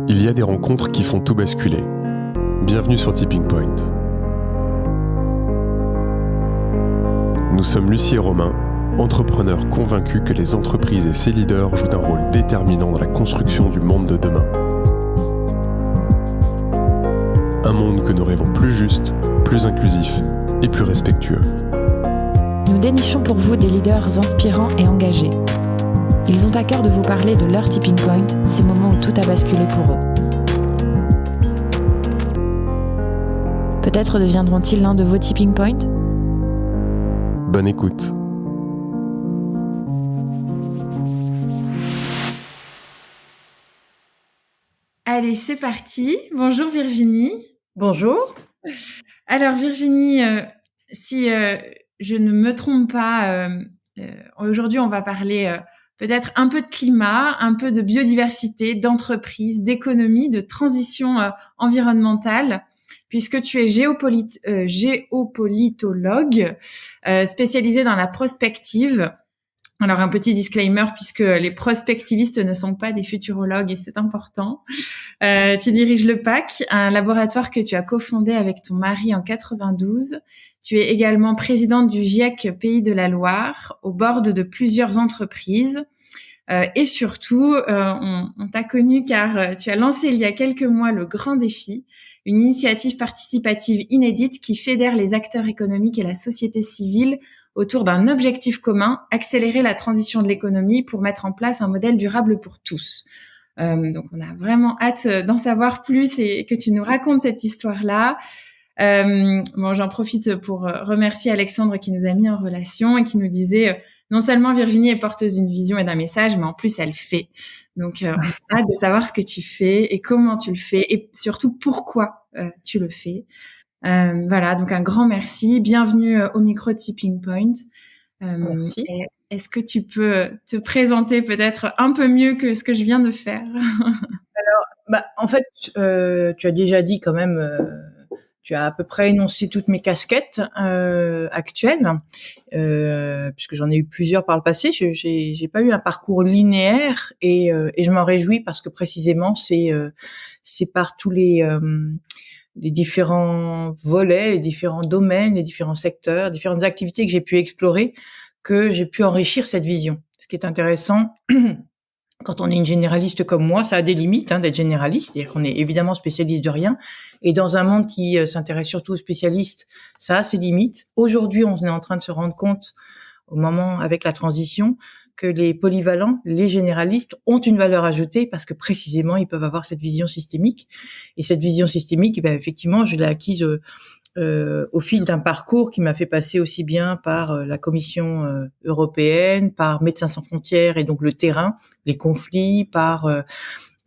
Il y a des rencontres qui font tout basculer. Bienvenue sur Tipping Point. Nous sommes Lucie et Romain, entrepreneurs convaincus que les entreprises et ses leaders jouent un rôle déterminant dans la construction du monde de demain. Un monde que nous rêvons plus juste, plus inclusif et plus respectueux. Nous dénichons pour vous des leaders inspirants et engagés. Ils ont à cœur de vous parler de leur tipping point, ces moments où tout a basculé pour eux. Peut-être deviendront-ils l'un de vos tipping points ? Bonne écoute. Allez, c'est parti. Bonjour Virginie. Bonjour. Alors Virginie, si je ne me trompe pas, aujourd'hui on va parler peut-être un peu de climat, un peu de biodiversité, d'entreprise, d'économie, de transition environnementale, puisque tu es géopolitologue spécialisé dans la prospective. Alors, un petit disclaimer, puisque les prospectivistes ne sont pas des futurologues et c'est important. Tu diriges le PAC, un laboratoire que tu as cofondé avec ton mari en 92. Tu es également présidente du GIEC Pays de la Loire, au bord de plusieurs entreprises. Et surtout, on t'a connu car tu as lancé il y a quelques mois le Grand Défi, une initiative participative inédite qui fédère les acteurs économiques et la société civile autour d'un objectif commun, accélérer la transition de l'économie pour mettre en place un modèle durable pour tous. Donc, on a vraiment hâte d'en savoir plus et que tu nous racontes cette histoire-là. J'en profite pour remercier Alexandre qui nous a mis en relation et qui nous disait non seulement Virginie est porteuse d'une vision et d'un message, mais en plus elle fait. Donc, on a hâte de savoir ce que tu fais et comment tu le fais et surtout pourquoi tu le fais. Voilà, donc un grand merci. Bienvenue au micro Tipping Point. Merci. Est-ce que tu peux te présenter peut-être un peu mieux que ce que je viens de faire ? En fait, tu as déjà dit quand même, tu as à peu près énoncé toutes mes casquettes actuelles, puisque j'en ai eu plusieurs par le passé. J'ai pas eu un parcours linéaire et je m'en réjouis parce que précisément c'est par tous les différents volets, les différents domaines, les différents secteurs, différentes activités que j'ai pu explorer, que j'ai pu enrichir cette vision. Ce qui est intéressant, quand on est une généraliste comme moi, ça a des limites d'être généraliste, c'est-à-dire qu'on est évidemment spécialiste de rien, et dans un monde qui s'intéresse surtout aux spécialistes, ça a ses limites. Aujourd'hui, on est en train de se rendre compte, au moment avec la transition, que les polyvalents, les généralistes ont une valeur ajoutée parce que précisément ils peuvent avoir cette vision systémique. Et cette vision systémique, effectivement, je l'ai acquise au fil d'un parcours qui m'a fait passer aussi bien par la Commission européenne, par Médecins sans frontières et donc le terrain, les conflits, par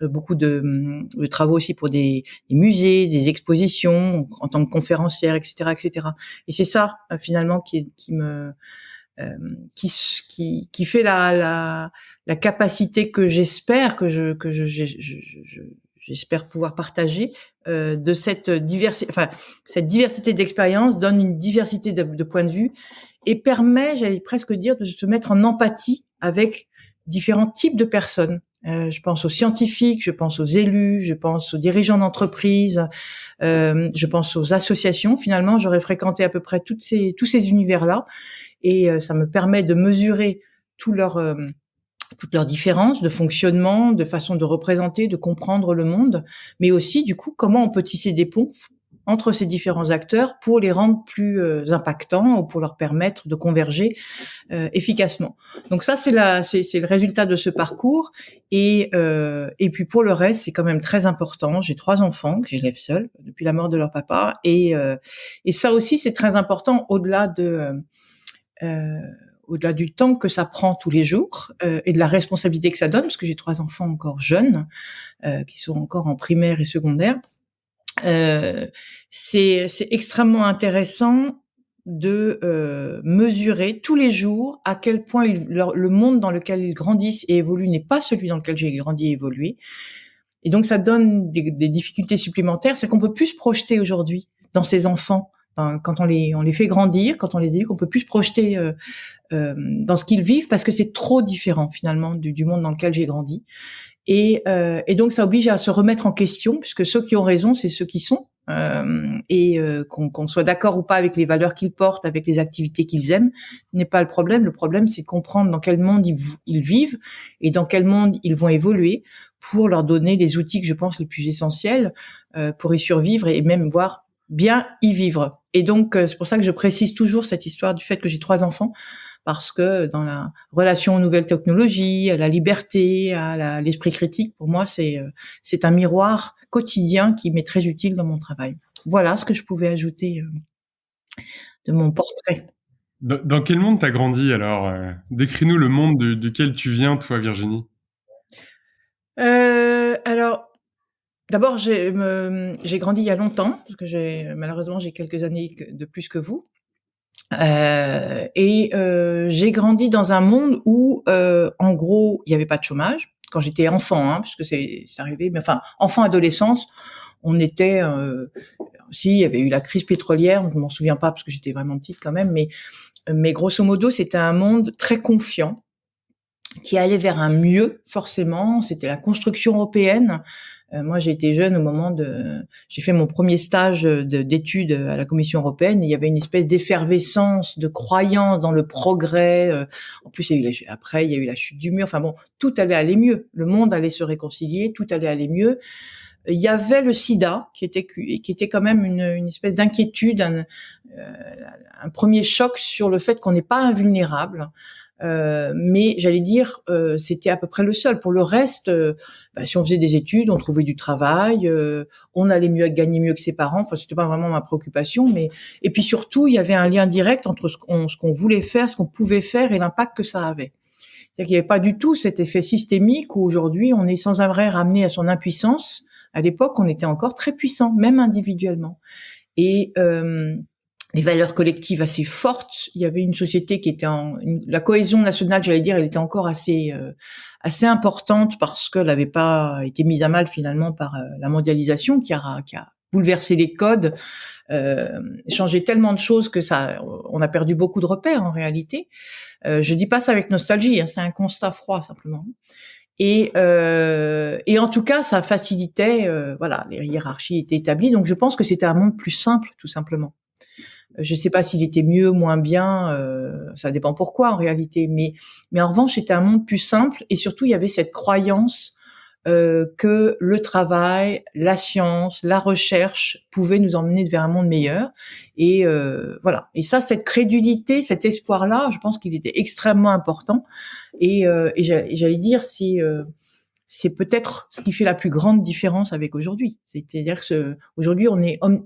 beaucoup de travaux aussi pour des musées, des expositions en tant que conférencière, etc., etc. Et c'est ça finalement qui fait la capacité que j'espère j'espère pouvoir partager de cette diversité. Enfin, cette diversité d'expériences donne une diversité de points de vue et permet, j'allais presque dire, de se mettre en empathie avec différents types de personnes. Je pense aux scientifiques, je pense aux élus, je pense aux dirigeants d'entreprises, je pense aux associations. Finalement, j'aurais fréquenté à peu près tous ces univers-là, et ça me permet de mesurer toutes leurs différences de fonctionnement, de façon de représenter, de comprendre le monde, mais aussi du coup comment on peut tisser des ponts entre ces différents acteurs pour les rendre plus impactants ou pour leur permettre de converger efficacement. Donc ça, c'est le résultat de ce parcours. Et puis pour le reste, c'est quand même très important. J'ai 3 enfants que j'élève seule depuis la mort de leur papa. Et ça aussi, c'est très important au-delà du temps que ça prend tous les jours et de la responsabilité que ça donne, parce que j'ai 3 enfants encore jeunes qui sont encore en primaire et secondaire. C'est extrêmement intéressant de mesurer tous les jours à quel point le monde dans lequel ils grandissent et évoluent n'est pas celui dans lequel j'ai grandi et évolué. Et donc ça donne des difficultés supplémentaires, c'est qu'on peut plus se projeter aujourd'hui dans ces enfants. Quand on les fait grandir, quand on les éduque, on peut plus se projeter dans ce qu'ils vivent parce que c'est trop différent finalement du monde dans lequel j'ai grandi. Et donc ça oblige à se remettre en question, puisque ceux qui ont raison, c'est ceux qui sont. Qu'on soit d'accord ou pas avec les valeurs qu'ils portent, avec les activités qu'ils aiment, n'est pas le problème. Le problème, c'est de comprendre dans quel monde ils vivent et dans quel monde ils vont évoluer pour leur donner les outils que je pense les plus essentiels pour y survivre et même voir bien y vivre. Et donc, c'est pour ça que je précise toujours cette histoire du fait que j'ai 3 enfants, parce que dans la relation aux nouvelles technologies, à la liberté, à l'esprit critique, pour moi, c'est un miroir quotidien qui m'est très utile dans mon travail. Voilà ce que je pouvais ajouter de mon portrait. Dans quel monde t'as grandi alors? Décris-nous le monde duquel tu viens, toi, Virginie. Alors, d'abord, j'ai grandi il y a longtemps, parce que malheureusement j'ai quelques années de plus que vous. J'ai grandi dans un monde où, en gros, il y avait pas de chômage quand j'étais enfant, hein, puisque c'est arrivé. Mais enfin, enfant, adolescence, on était aussi. Il y avait eu la crise pétrolière. Je m'en souviens pas parce que j'étais vraiment petite quand même. Mais grosso modo, c'était un monde très confiant qui allait vers un mieux, forcément. C'était la construction européenne. Moi, j'ai été jeune au moment j'ai fait mon premier stage d'études à la Commission européenne. Et il y avait une espèce d'effervescence, de croyance dans le progrès. En plus, après, il y a eu la chute du mur. Enfin bon, tout allait aller mieux. Le monde allait se réconcilier, tout allait aller mieux. Il y avait le sida qui était quand même une espèce d'inquiétude, un premier choc sur le fait qu'on n'est pas invulnérable. Mais j'allais dire, c'était à peu près le seul. Pour le reste, si on faisait des études, on trouvait du travail, on allait gagner mieux que ses parents. Enfin, c'était pas vraiment ma préoccupation, et puis surtout, il y avait un lien direct entre ce qu'on voulait faire, ce qu'on pouvait faire et l'impact que ça avait. C'est-à-dire qu'il n'y avait pas du tout cet effet systémique où aujourd'hui on est sans arrêt ramené à son impuissance. À l'époque, on était encore très puissant, même individuellement. Et les valeurs collectives assez fortes. Il y avait une société qui était la cohésion nationale, j'allais dire, elle était encore assez importante parce qu'elle n'avait pas été mise à mal finalement par la mondialisation qui a bouleversé les codes, changé tellement de choses que on a perdu beaucoup de repères en réalité. Je dis pas ça avec nostalgie, hein, c'est un constat froid simplement. Et en tout cas, ça facilitait, les hiérarchies étaient établies. Donc, je pense que c'était un monde plus simple, tout simplement. Je sais pas s'il était mieux, moins bien, ça dépend pourquoi en réalité. Mais en revanche, c'était un monde plus simple et surtout, il y avait cette croyance que le travail, la science, la recherche pouvaient nous emmener vers un monde meilleur. Et voilà. Et ça, cette crédulité, cet espoir-là, je pense qu'il était extrêmement important. Et j'allais dire, c'est peut-être ce qui fait la plus grande différence avec aujourd'hui. C'est-à-dire que aujourd'hui,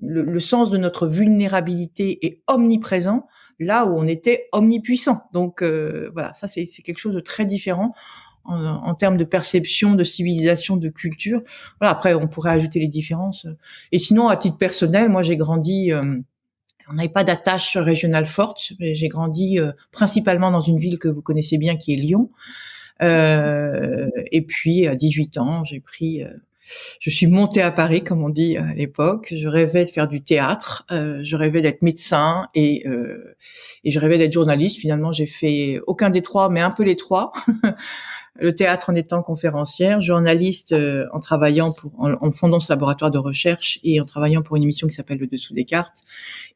le sens de notre vulnérabilité est omniprésent, là où on était omnipuissant. Donc voilà, ça c'est quelque chose de très différent en termes de perception, de civilisation, de culture. Voilà. Après, on pourrait ajouter les différences. Et sinon, à titre personnel, moi j'ai grandi. On n'avait pas d'attache régionale forte. J'ai grandi principalement dans une ville que vous connaissez bien, qui est Lyon. Et puis à 18 ans, je suis montée à Paris, comme on dit à l'époque. Je rêvais de faire du théâtre, je rêvais d'être médecin et je rêvais d'être journaliste. Finalement, j'ai fait aucun des trois, mais un peu les trois. Le théâtre en étant conférencière, journaliste en travaillant en fondant ce laboratoire de recherche et en travaillant pour une émission qui s'appelle Le Dessous des cartes,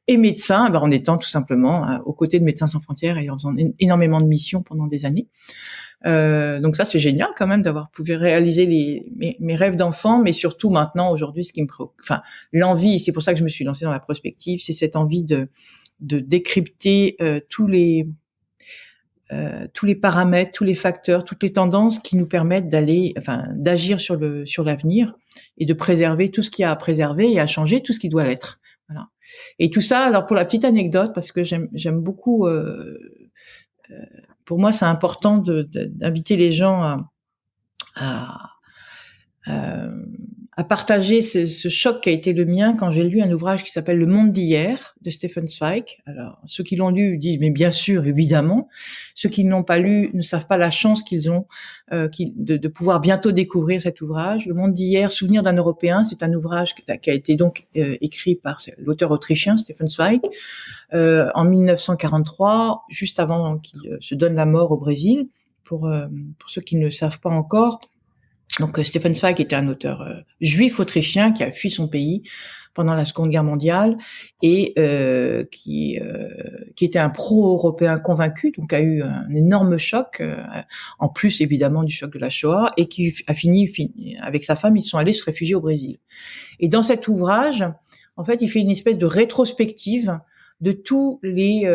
et médecin, en étant tout simplement aux côtés de Médecins sans frontières et en faisant énormément de missions pendant des années. Donc ça, c'est génial quand même d'avoir pu réaliser mes rêves d'enfant, mais surtout maintenant, aujourd'hui, ce qui me préoccupe, l'envie, c'est pour ça que je me suis lancée dans la prospective, c'est cette envie de décrypter tous les paramètres, tous les facteurs, toutes les tendances qui nous permettent d'agir sur l'avenir et de préserver tout ce qu'il y a à préserver et à changer tout ce qui doit l'être. Voilà. Et tout ça, alors pour la petite anecdote, parce que j'aime beaucoup, pour moi, c'est important d'inviter les gens à partager ce choc qui a été le mien quand j'ai lu un ouvrage qui s'appelle Le Monde d'hier de Stefan Zweig. Alors, ceux qui l'ont lu disent mais bien sûr, évidemment. Ceux qui ne l'ont pas lu ne savent pas la chance qu'ils ont de pouvoir bientôt découvrir cet ouvrage. Le Monde d'hier, Souvenir d'un Européen, c'est un ouvrage qui a été donc écrit par l'auteur autrichien Stefan Zweig en 1943, juste avant qu'il se donne la mort au Brésil. Pour ceux qui ne le savent pas encore. Donc Stefan Zweig était un auteur juif autrichien qui a fui son pays pendant la Seconde Guerre mondiale et qui était un pro-européen convaincu, donc a eu un énorme choc, en plus évidemment du choc de la Shoah, et qui a fini avec sa femme, ils sont allés se réfugier au Brésil. Et dans cet ouvrage, en fait, il fait une espèce de rétrospective de tous les...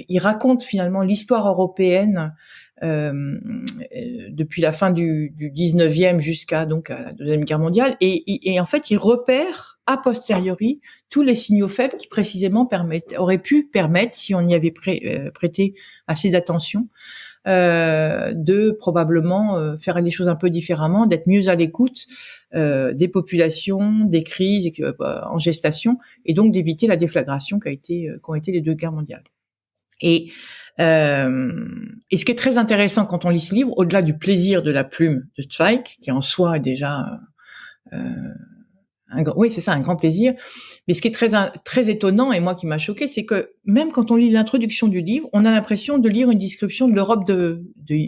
il raconte finalement l'histoire européenne depuis la fin du 19e jusqu'à donc à la Deuxième Guerre mondiale, et en fait il repère a posteriori tous les signaux faibles qui précisément auraient pu permettre, si on y avait prêté assez d'attention, de probablement faire les choses un peu différemment, d'être mieux à l'écoute des populations, des crises en gestation, et donc d'éviter la déflagration qu'ont été les deux guerres mondiales. Et ce qui est très intéressant quand on lit ce livre, au-delà du plaisir de la plume de Zweig, qui en soi est déjà un grand plaisir, mais ce qui est très étonnant et moi qui m'a choqué, c'est que même quand on lit l'introduction du livre, on a l'impression de lire une description de l'Europe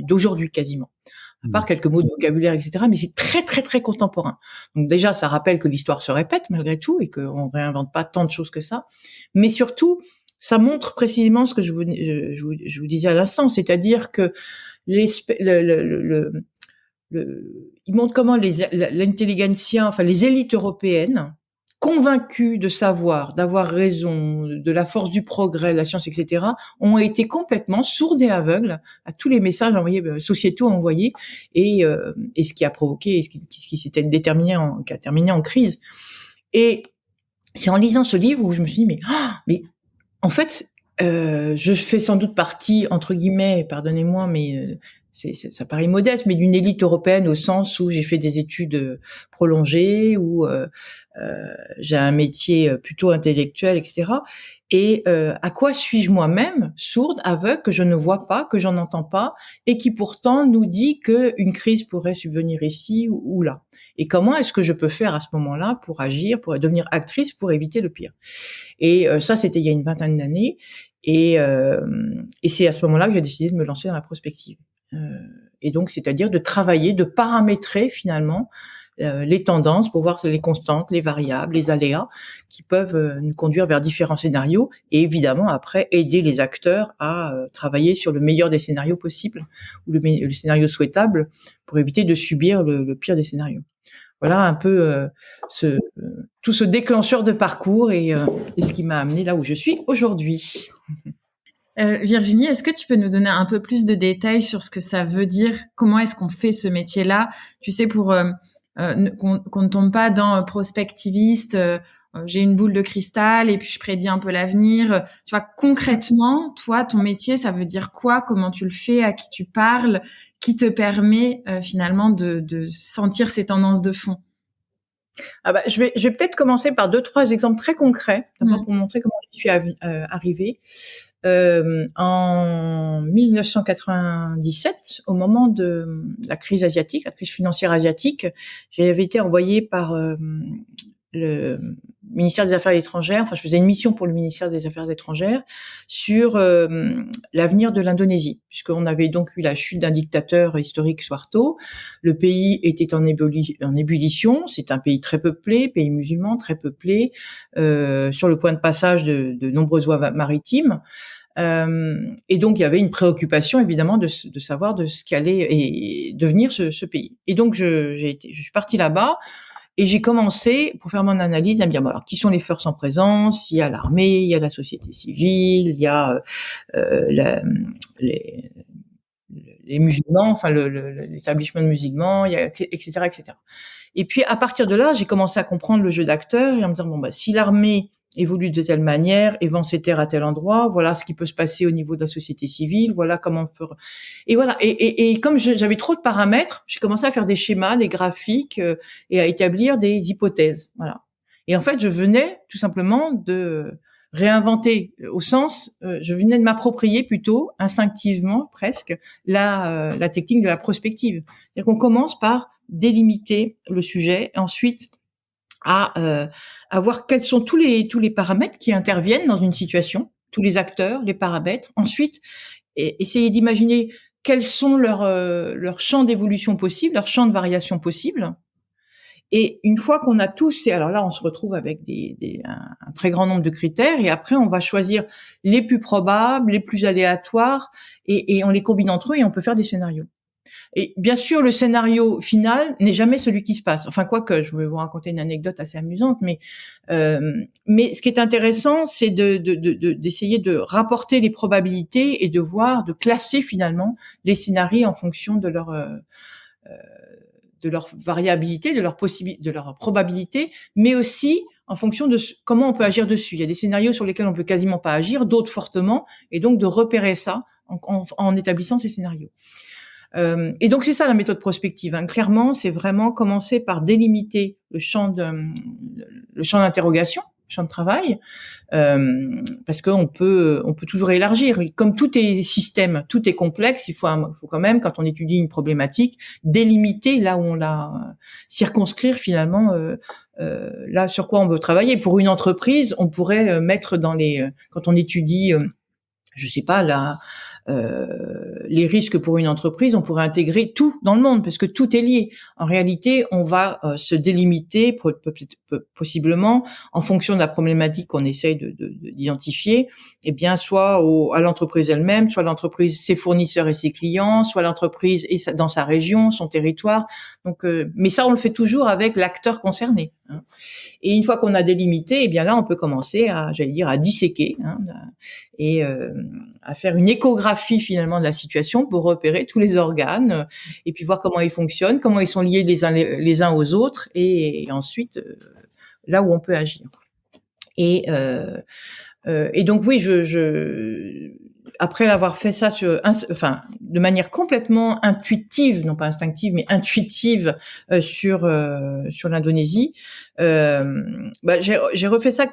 d'aujourd'hui quasiment. À part quelques mots de vocabulaire, etc., mais c'est très très très contemporain. Donc déjà, ça rappelle que l'histoire se répète malgré tout et qu'on réinvente pas tant de choses que ça, mais surtout ça montre précisément ce que je vous disais à l'instant, c'est-à-dire que il montre comment l'intelligentsia, enfin les élites européennes, convaincues de savoir, d'avoir raison, de la force du progrès, de la science, etc., ont été complètement sourdes et aveugles à tous les messages sociétaux envoyés, et ce qui a provoqué, ce qui s'était qui a terminé en crise. Et c'est en lisant ce livre où je me suis dit mais en fait, je fais sans doute partie, entre guillemets, pardonnez-moi, mais ça paraît modeste, mais d'une élite européenne au sens où j'ai fait des études prolongées, où j'ai un métier plutôt intellectuel, etc. Et à quoi suis-je moi-même, sourde, aveugle, que je ne vois pas, que j'en entends pas, et qui pourtant nous dit qu'une crise pourrait subvenir ici ou là. Et comment est-ce que je peux faire à ce moment-là pour agir, pour devenir actrice, pour éviter le pire? Et ça, c'était il y a une vingtaine d'années. Et c'est à ce moment-là que j'ai décidé de me lancer dans la prospective. Et donc, c'est-à-dire de travailler, de paramétrer finalement les tendances pour voir les constantes, les variables, les aléas qui peuvent nous conduire vers différents scénarios, et évidemment après aider les acteurs à travailler sur le meilleur des scénarios possibles ou le scénario souhaitable pour éviter de subir le pire des scénarios. Voilà un peu tout ce déclencheur de parcours et ce qui m'a amené là où je suis aujourd'hui. Virginie, est-ce que tu peux nous donner un peu plus de détails sur ce que ça veut dire? Comment est-ce qu'on fait ce métier-là? Tu sais, pour qu'on ne tombe pas dans prospectiviste, j'ai une boule de cristal et puis je prédis un peu l'avenir. Tu vois, concrètement, toi, ton métier, ça veut dire quoi? Comment tu le fais? À qui tu parles? Qui te permet finalement de sentir ces tendances de fond? Je vais peut-être commencer par 2-3 exemples très concrets, d'abord pour montrer comment je suis arrivée. En 1997, au moment de la crise asiatique, la crise financière asiatique, j'avais été envoyée par le ministère des Affaires étrangères, enfin je faisais une mission pour le ministère des Affaires étrangères sur l'avenir de l'Indonésie, puisqu'on avait donc eu la chute d'un dictateur historique, Suharto. Le pays était en ébullition, c'est un pays très peuplé, pays musulman très peuplé, sur le point de passage de nombreuses voies maritimes. Et donc il y avait une préoccupation évidemment de savoir de ce qu'allait devenir ce pays. Et donc je suis partie là-bas. Et j'ai commencé, pour faire mon analyse, à me dire, bon, alors, qui sont les forces en présence? Il y a l'armée, il y a la société civile, il y a les musulmans, enfin l'établissement musulman, il y a, etc., etc. Et puis, à partir de là, j'ai commencé à comprendre le jeu d'acteurs et à me dire, bon, si l'armée évolue de telle manière et vend ses terres à tel endroit, voilà ce qui peut se passer au niveau de la société civile, voilà comment on peut... Et voilà, et comme j'avais trop de paramètres, j'ai commencé à faire des schémas, des graphiques et à établir des hypothèses, voilà. Et en fait, je venais tout simplement de réinventer, au sens, je venais de m'approprier plutôt, instinctivement presque, la technique de la prospective. C'est-à-dire qu'on commence par délimiter le sujet, ensuite à voir quels sont tous les paramètres qui interviennent dans une situation, tous les acteurs, les paramètres. Ensuite, essayer d'imaginer quels sont leurs champs d'évolution possibles, leurs champs de variation possibles. Et une fois qu'on a tous, et alors là, on se retrouve avec un très grand nombre de critères, et après, on va choisir les plus probables, les plus aléatoires, et on les combine entre eux, et on peut faire des scénarios. Et bien sûr, le scénario final n'est jamais celui qui se passe. Enfin, quoique, je vais vous raconter une anecdote assez amusante, mais ce qui est intéressant, c'est d'essayer de rapporter les probabilités et de classer finalement les scénarios en fonction de leur variabilité, de leur probabilité, mais aussi en fonction de comment on peut agir dessus. Il y a des scénarios sur lesquels on peut quasiment pas agir, d'autres fortement, et donc de repérer ça en établissant ces scénarios. Et donc c'est ça la méthode prospective. Hein. Clairement, c'est vraiment commencer par délimiter le champ d'interrogation, le champ de travail, parce qu'on peut toujours élargir. Comme tout est système, tout est complexe, il faut quand même, quand on étudie une problématique, délimiter là où on l'a, circonscrire finalement là sur quoi on veut travailler. Pour une entreprise, on pourrait mettre quand on étudie, je sais pas les risques pour une entreprise, on pourrait intégrer tout dans le monde parce que tout est lié. En réalité, on va se délimiter possiblement en fonction de la problématique qu'on essaye d'identifier, et bien soit à l'entreprise elle-même, soit l'entreprise, ses fournisseurs et ses clients, soit l'entreprise et dans sa région, son territoire. Donc, mais ça, on le fait toujours avec l'acteur concerné. Hein. Et une fois qu'on a délimité, et bien là, on peut commencer à disséquer et à faire une échographie finalement de la situation pour repérer tous les organes et puis voir comment ils fonctionnent, comment ils sont liés les uns aux autres et ensuite là où on peut agir. Et donc oui, après avoir fait ça de manière complètement intuitive, non pas instinctive, mais intuitive sur l'Indonésie, j'ai refait ça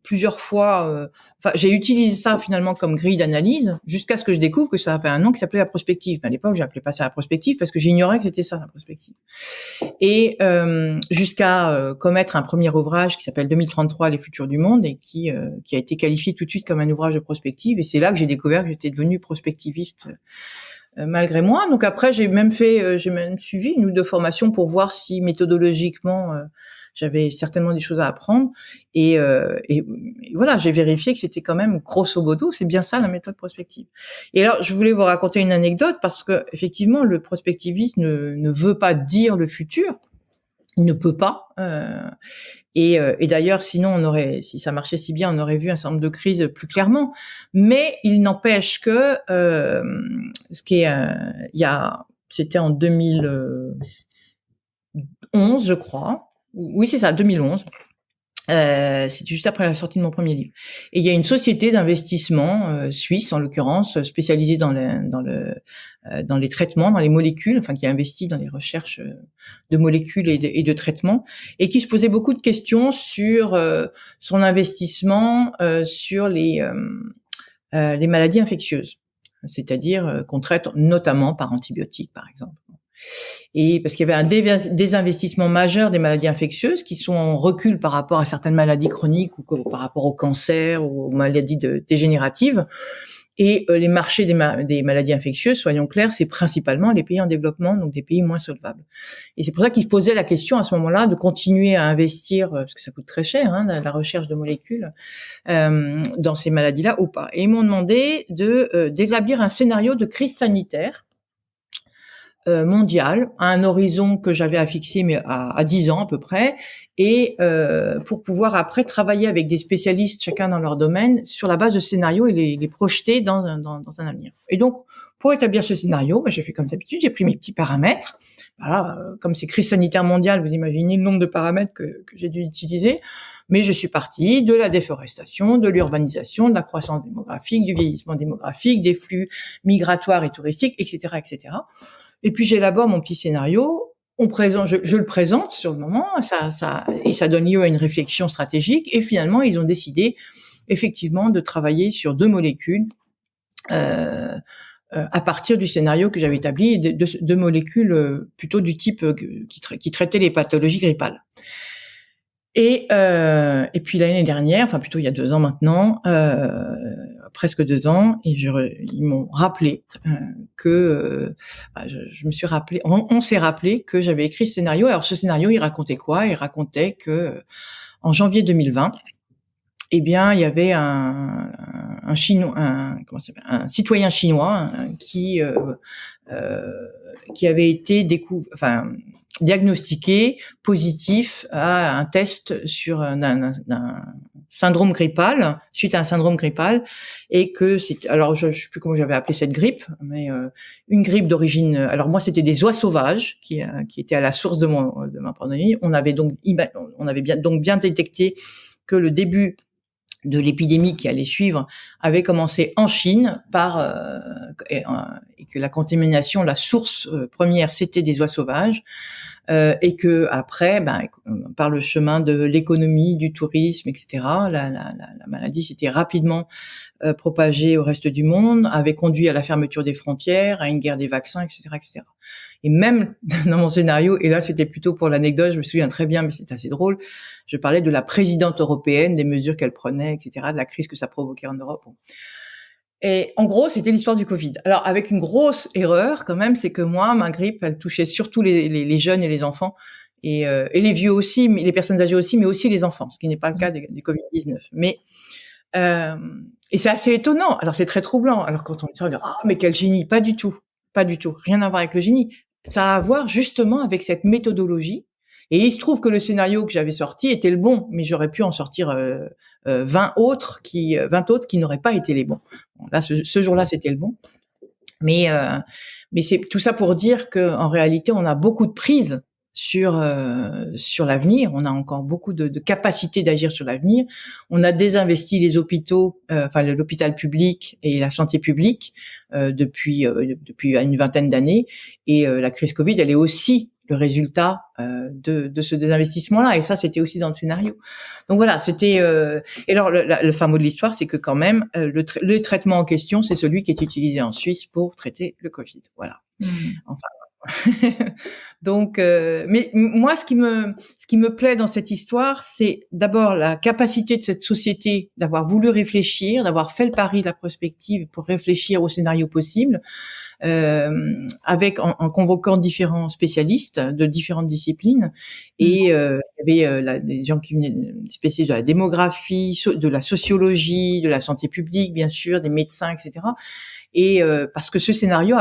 plusieurs fois. J'ai utilisé ça finalement comme grille d'analyse jusqu'à ce que je découvre que ça avait un nom qui s'appelait la prospective. Mais à l'époque, j'appelais pas ça la prospective parce que j'ignorais que c'était ça la prospective. Et jusqu'à commettre un premier ouvrage qui s'appelle 2033 les futurs du monde et qui a été qualifié tout de suite comme un ouvrage de prospective. Et c'est là que j'ai découvert que j'étais devenue prospectiviste malgré moi. Donc après, j'ai même suivi une ou deux formations pour voir si méthodologiquement j'avais certainement des choses à apprendre et voilà, j'ai vérifié que c'était quand même grosso modo, c'est bien ça la méthode prospective. Et alors, je voulais vous raconter une anecdote parce que effectivement, le prospectivisme ne veut pas dire le futur, il ne peut pas. Et d'ailleurs, sinon, si ça marchait si bien, on aurait vu un certain nombre de crises plus clairement. Mais il n'empêche que c'était en 2011, je crois. Oui, c'est ça, 2011. C'est juste après la sortie de mon premier livre. Et il y a une société d'investissement suisse, en l'occurrence, spécialisée dans les traitements, dans les molécules, enfin qui a investi dans les recherches de molécules et de traitements, et qui se posait beaucoup de questions sur son investissement sur les maladies infectieuses, c'est-à-dire qu'on traite notamment par antibiotiques, par exemple. Et parce qu'il y avait un désinvestissement majeur des maladies infectieuses qui sont en recul par rapport à certaines maladies chroniques ou par rapport au cancer ou aux maladies dégénératives. Et les marchés des maladies infectieuses, soyons clairs, c'est principalement les pays en développement, donc des pays moins solvables. Et c'est pour ça qu'ils se posaient la question à ce moment-là de continuer à investir, parce que ça coûte très cher, la recherche de molécules dans ces maladies-là ou pas. Et ils m'ont demandé d'établir un scénario de crise sanitaire mondiale à un horizon que j'avais à fixer mais à 10 ans à peu près et pour pouvoir après travailler avec des spécialistes chacun dans leur domaine sur la base de scénarios et les projeter dans un avenir. Et donc pour établir ce scénario, j'ai fait comme d'habitude, j'ai pris mes petits paramètres. Voilà, comme c'est crise sanitaire mondiale, vous imaginez le nombre de paramètres que j'ai dû utiliser, mais je suis partie de la déforestation, de l'urbanisation, de la croissance démographique, du vieillissement démographique, des flux migratoires et touristiques, etc., etc. Et puis j'élabore mon petit scénario, je le présente sur le moment, ça donne lieu à une réflexion stratégique. Et finalement, ils ont décidé effectivement de travailler sur 2 molécules à partir du scénario que j'avais établi, de molécules plutôt du type qui traitaient les pathologies grippales. Et puis l'année dernière, enfin plutôt il y a 2 ans maintenant, presque 2 ans, et ils m'ont rappelé que je me suis rappelé, on s'est rappelé que j'avais écrit ce scénario. Alors ce scénario, il racontait quoi? Il racontait que en janvier 2020, eh bien, il y avait un Chinois, un citoyen chinois qui avait été diagnostiqué positif à un test sur un syndrome grippal, suite à un syndrome grippal, et que alors je sais plus comment j'avais appelé cette grippe, mais une grippe d'origine. Alors moi, c'était des oies sauvages qui étaient à la source de ma pandémie. On avait bien détecté que le début de l'épidémie qui allait suivre avait commencé en Chine et que la contamination, la source première, c'était des oies sauvages, et que après, par le chemin de l'économie, du tourisme, etc., la maladie s'était rapidement propagée au reste du monde, avait conduit à la fermeture des frontières, à une guerre des vaccins, etc., etc. Et même dans mon scénario, et là c'était plutôt pour l'anecdote, je me souviens très bien, mais c'est assez drôle, je parlais de la présidente européenne, des mesures qu'elle prenait, etc., de la crise que ça provoquait en Europe. Et en gros, c'était l'histoire du Covid. Alors, avec une grosse erreur quand même, c'est que moi, ma grippe, elle touchait surtout les jeunes et les enfants, et les vieux aussi, mais les personnes âgées aussi, mais aussi les enfants, ce qui n'est pas le cas des Covid-19. Mais et c'est assez étonnant. Alors, c'est très troublant. Alors, quand on dit ça, on dit mais quel génie! Pas du tout, pas du tout. Rien à voir avec le génie. Ça a à voir justement avec cette méthodologie. Et il se trouve que le scénario que j'avais sorti était le bon, mais j'aurais pu en sortir 20 autres qui n'auraient pas été les bons. Bon, là, ce jour-là, c'était le bon. Mais c'est tout ça pour dire que en réalité, on a beaucoup de prise sur l'avenir. On a encore beaucoup de capacité d'agir sur l'avenir. On a désinvesti les hôpitaux, l'hôpital public et la santé publique depuis une vingtaine d'années. Et la crise Covid, elle est aussi le résultat de ce désinvestissement-là. Et ça, c'était aussi dans le scénario. Donc voilà, c'était. Et alors, le fin mot de l'histoire, c'est que quand même, le traitement en question, c'est celui qui est utilisé en Suisse pour traiter le Covid. Voilà. Enfin. Donc, mais moi, ce qui me plaît dans cette histoire, c'est d'abord la capacité de cette société d'avoir voulu réfléchir, d'avoir fait le pari de la prospective pour réfléchir au scénario possible, en convoquant différents spécialistes de différentes disciplines. Et il y avait des gens qui venaient spécialistes de la démographie, de la sociologie, de la santé publique, bien sûr, des médecins, etc. Et parce que ce scénario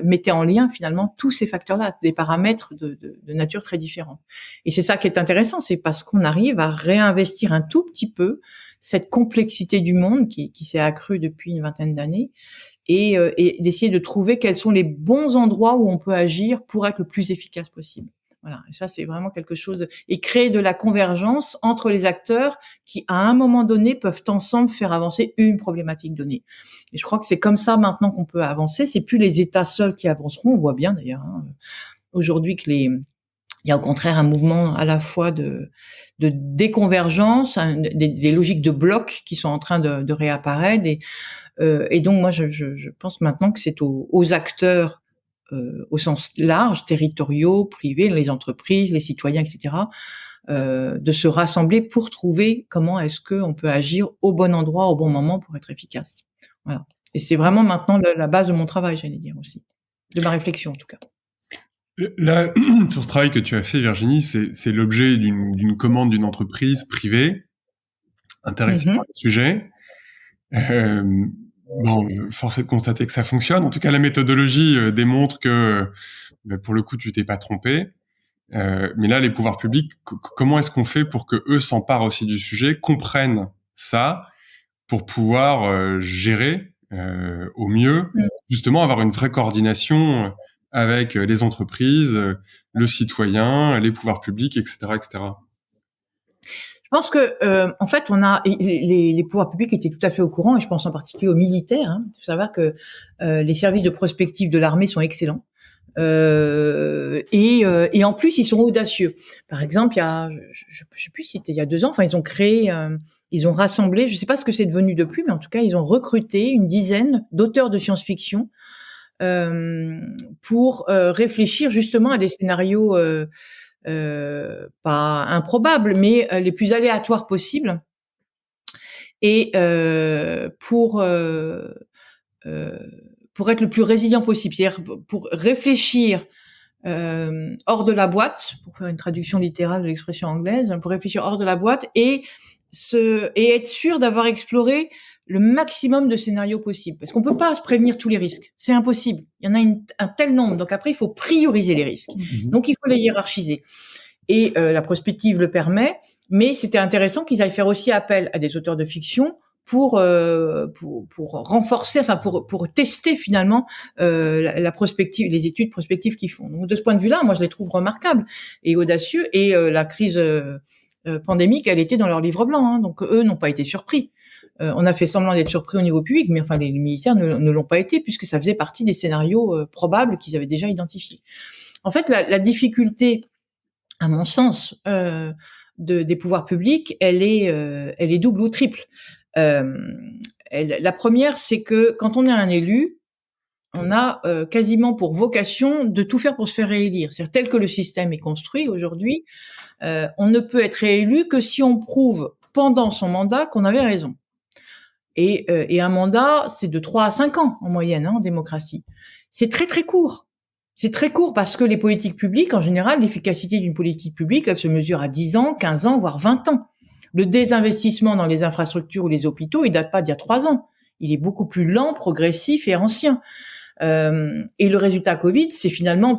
mettait en lien finalement tous ces facteurs-là, des paramètres de nature très différente. Et c'est ça qui est intéressant, c'est parce qu'on arrive à réinvestir un tout petit peu cette complexité du monde qui s'est accrue depuis une vingtaine d'années, et d'essayer de trouver quels sont les bons endroits où on peut agir pour être le plus efficace possible. Voilà, et ça c'est vraiment quelque chose, et créer de la convergence entre les acteurs qui à un moment donné peuvent ensemble faire avancer une problématique donnée. Et je crois que c'est comme ça maintenant qu'on peut avancer, c'est plus les États seuls qui avanceront, on voit bien d'ailleurs aujourd'hui que il y a au contraire un mouvement à la fois de déconvergence, des logiques de blocs qui sont en train de réapparaître, et donc moi je pense maintenant que c'est aux acteurs au sens large, territoriaux, privés, les entreprises, les citoyens, etc., de se rassembler pour trouver comment est-ce qu'on peut agir au bon endroit, au bon moment pour être efficace. Voilà. Et c'est vraiment maintenant la base de mon travail, j'allais dire aussi, de ma réflexion en tout cas. Là, sur ce travail que tu as fait, Virginie, c'est l'objet d'une commande d'une entreprise privée intéressée par le sujet. Force est de constater que ça fonctionne. En tout cas, la méthodologie démontre que, pour le coup, tu t'es pas trompé. Mais là, les pouvoirs publics, comment est-ce qu'on fait pour que eux s'emparent aussi du sujet, comprennent ça, pour pouvoir gérer au mieux, justement avoir une vraie coordination avec les entreprises, le citoyen, les pouvoirs publics, etc., etc. Je pense que en fait, on a les pouvoirs publics étaient tout à fait au courant, et je pense en particulier aux militaires. Il faut savoir que les services de prospective de l'armée sont excellents, et en plus ils sont audacieux. Par exemple, je sais plus si c'était il y a 2 ans. Enfin, ils ont rassemblé, je sais pas ce que c'est devenu depuis, mais en tout cas, ils ont recruté une dizaine d'auteurs de science-fiction pour réfléchir justement à des scénarios pas improbables, mais les plus aléatoires possibles, et pour être le plus résilient possible, c'est-à-dire pour réfléchir hors de la boîte, pour faire une traduction littérale de l'expression anglaise, pour réfléchir hors de la boîte et être sûr d'avoir exploré le maximum de scénarios possibles. Parce qu'on peut pas se prévenir tous les risques. C'est impossible. Il y en a un tel nombre. Donc après, il faut prioriser les risques. Donc il faut les hiérarchiser. Et la prospective le permet. Mais c'était intéressant qu'ils aillent faire aussi appel à des auteurs de fiction pour renforcer, enfin pour tester finalement la prospective, les études prospectives qu'ils font. Donc de ce point de vue-là, moi je les trouve remarquables et audacieux. Et la crise pandémique, elle était dans leur livre blanc, hein, donc eux n'ont pas été surpris. On a fait semblant d'être surpris au niveau public, mais enfin les militaires ne l'ont pas été puisque ça faisait partie des scénarios probables qu'ils avaient déjà identifiés. En fait, la difficulté, à mon sens, des pouvoirs publics, elle est double ou triple. La première, c'est que quand on est un élu, on a quasiment pour vocation de tout faire pour se faire réélire. C'est-à-dire tel que le système est construit aujourd'hui, on ne peut être réélu que si on prouve pendant son mandat qu'on avait raison. Et un mandat, c'est de 3 à 5 ans en moyenne, hein, en démocratie. C'est très très court. C'est très court parce que les politiques publiques, en général, l'efficacité d'une politique publique, elle se mesure à 10 ans, 15 ans, voire 20 ans. Le désinvestissement dans les infrastructures ou les hôpitaux, il date pas d'il y a 3 ans. Il est beaucoup plus lent, progressif et ancien. Et le résultat Covid, c'est finalement,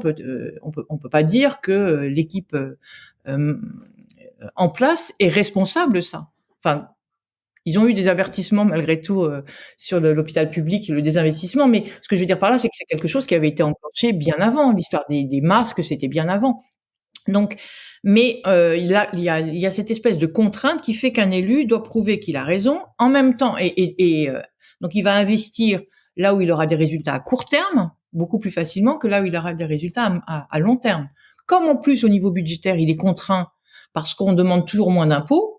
on peut pas dire que l'équipe en place est responsable de ça. Enfin, ils ont eu des avertissements malgré tout sur l'hôpital public et le désinvestissement, mais ce que je veux dire par là, c'est que c'est quelque chose qui avait été enclenché bien avant. L'histoire des masques, c'était bien avant. Donc, mais il y a cette espèce de contrainte qui fait qu'un élu doit prouver qu'il a raison en même temps, donc il va investir là où il aura des résultats à court terme beaucoup plus facilement que là où il aura des résultats à long terme. Comme en plus au niveau budgétaire, il est contraint parce qu'on demande toujours moins d'impôts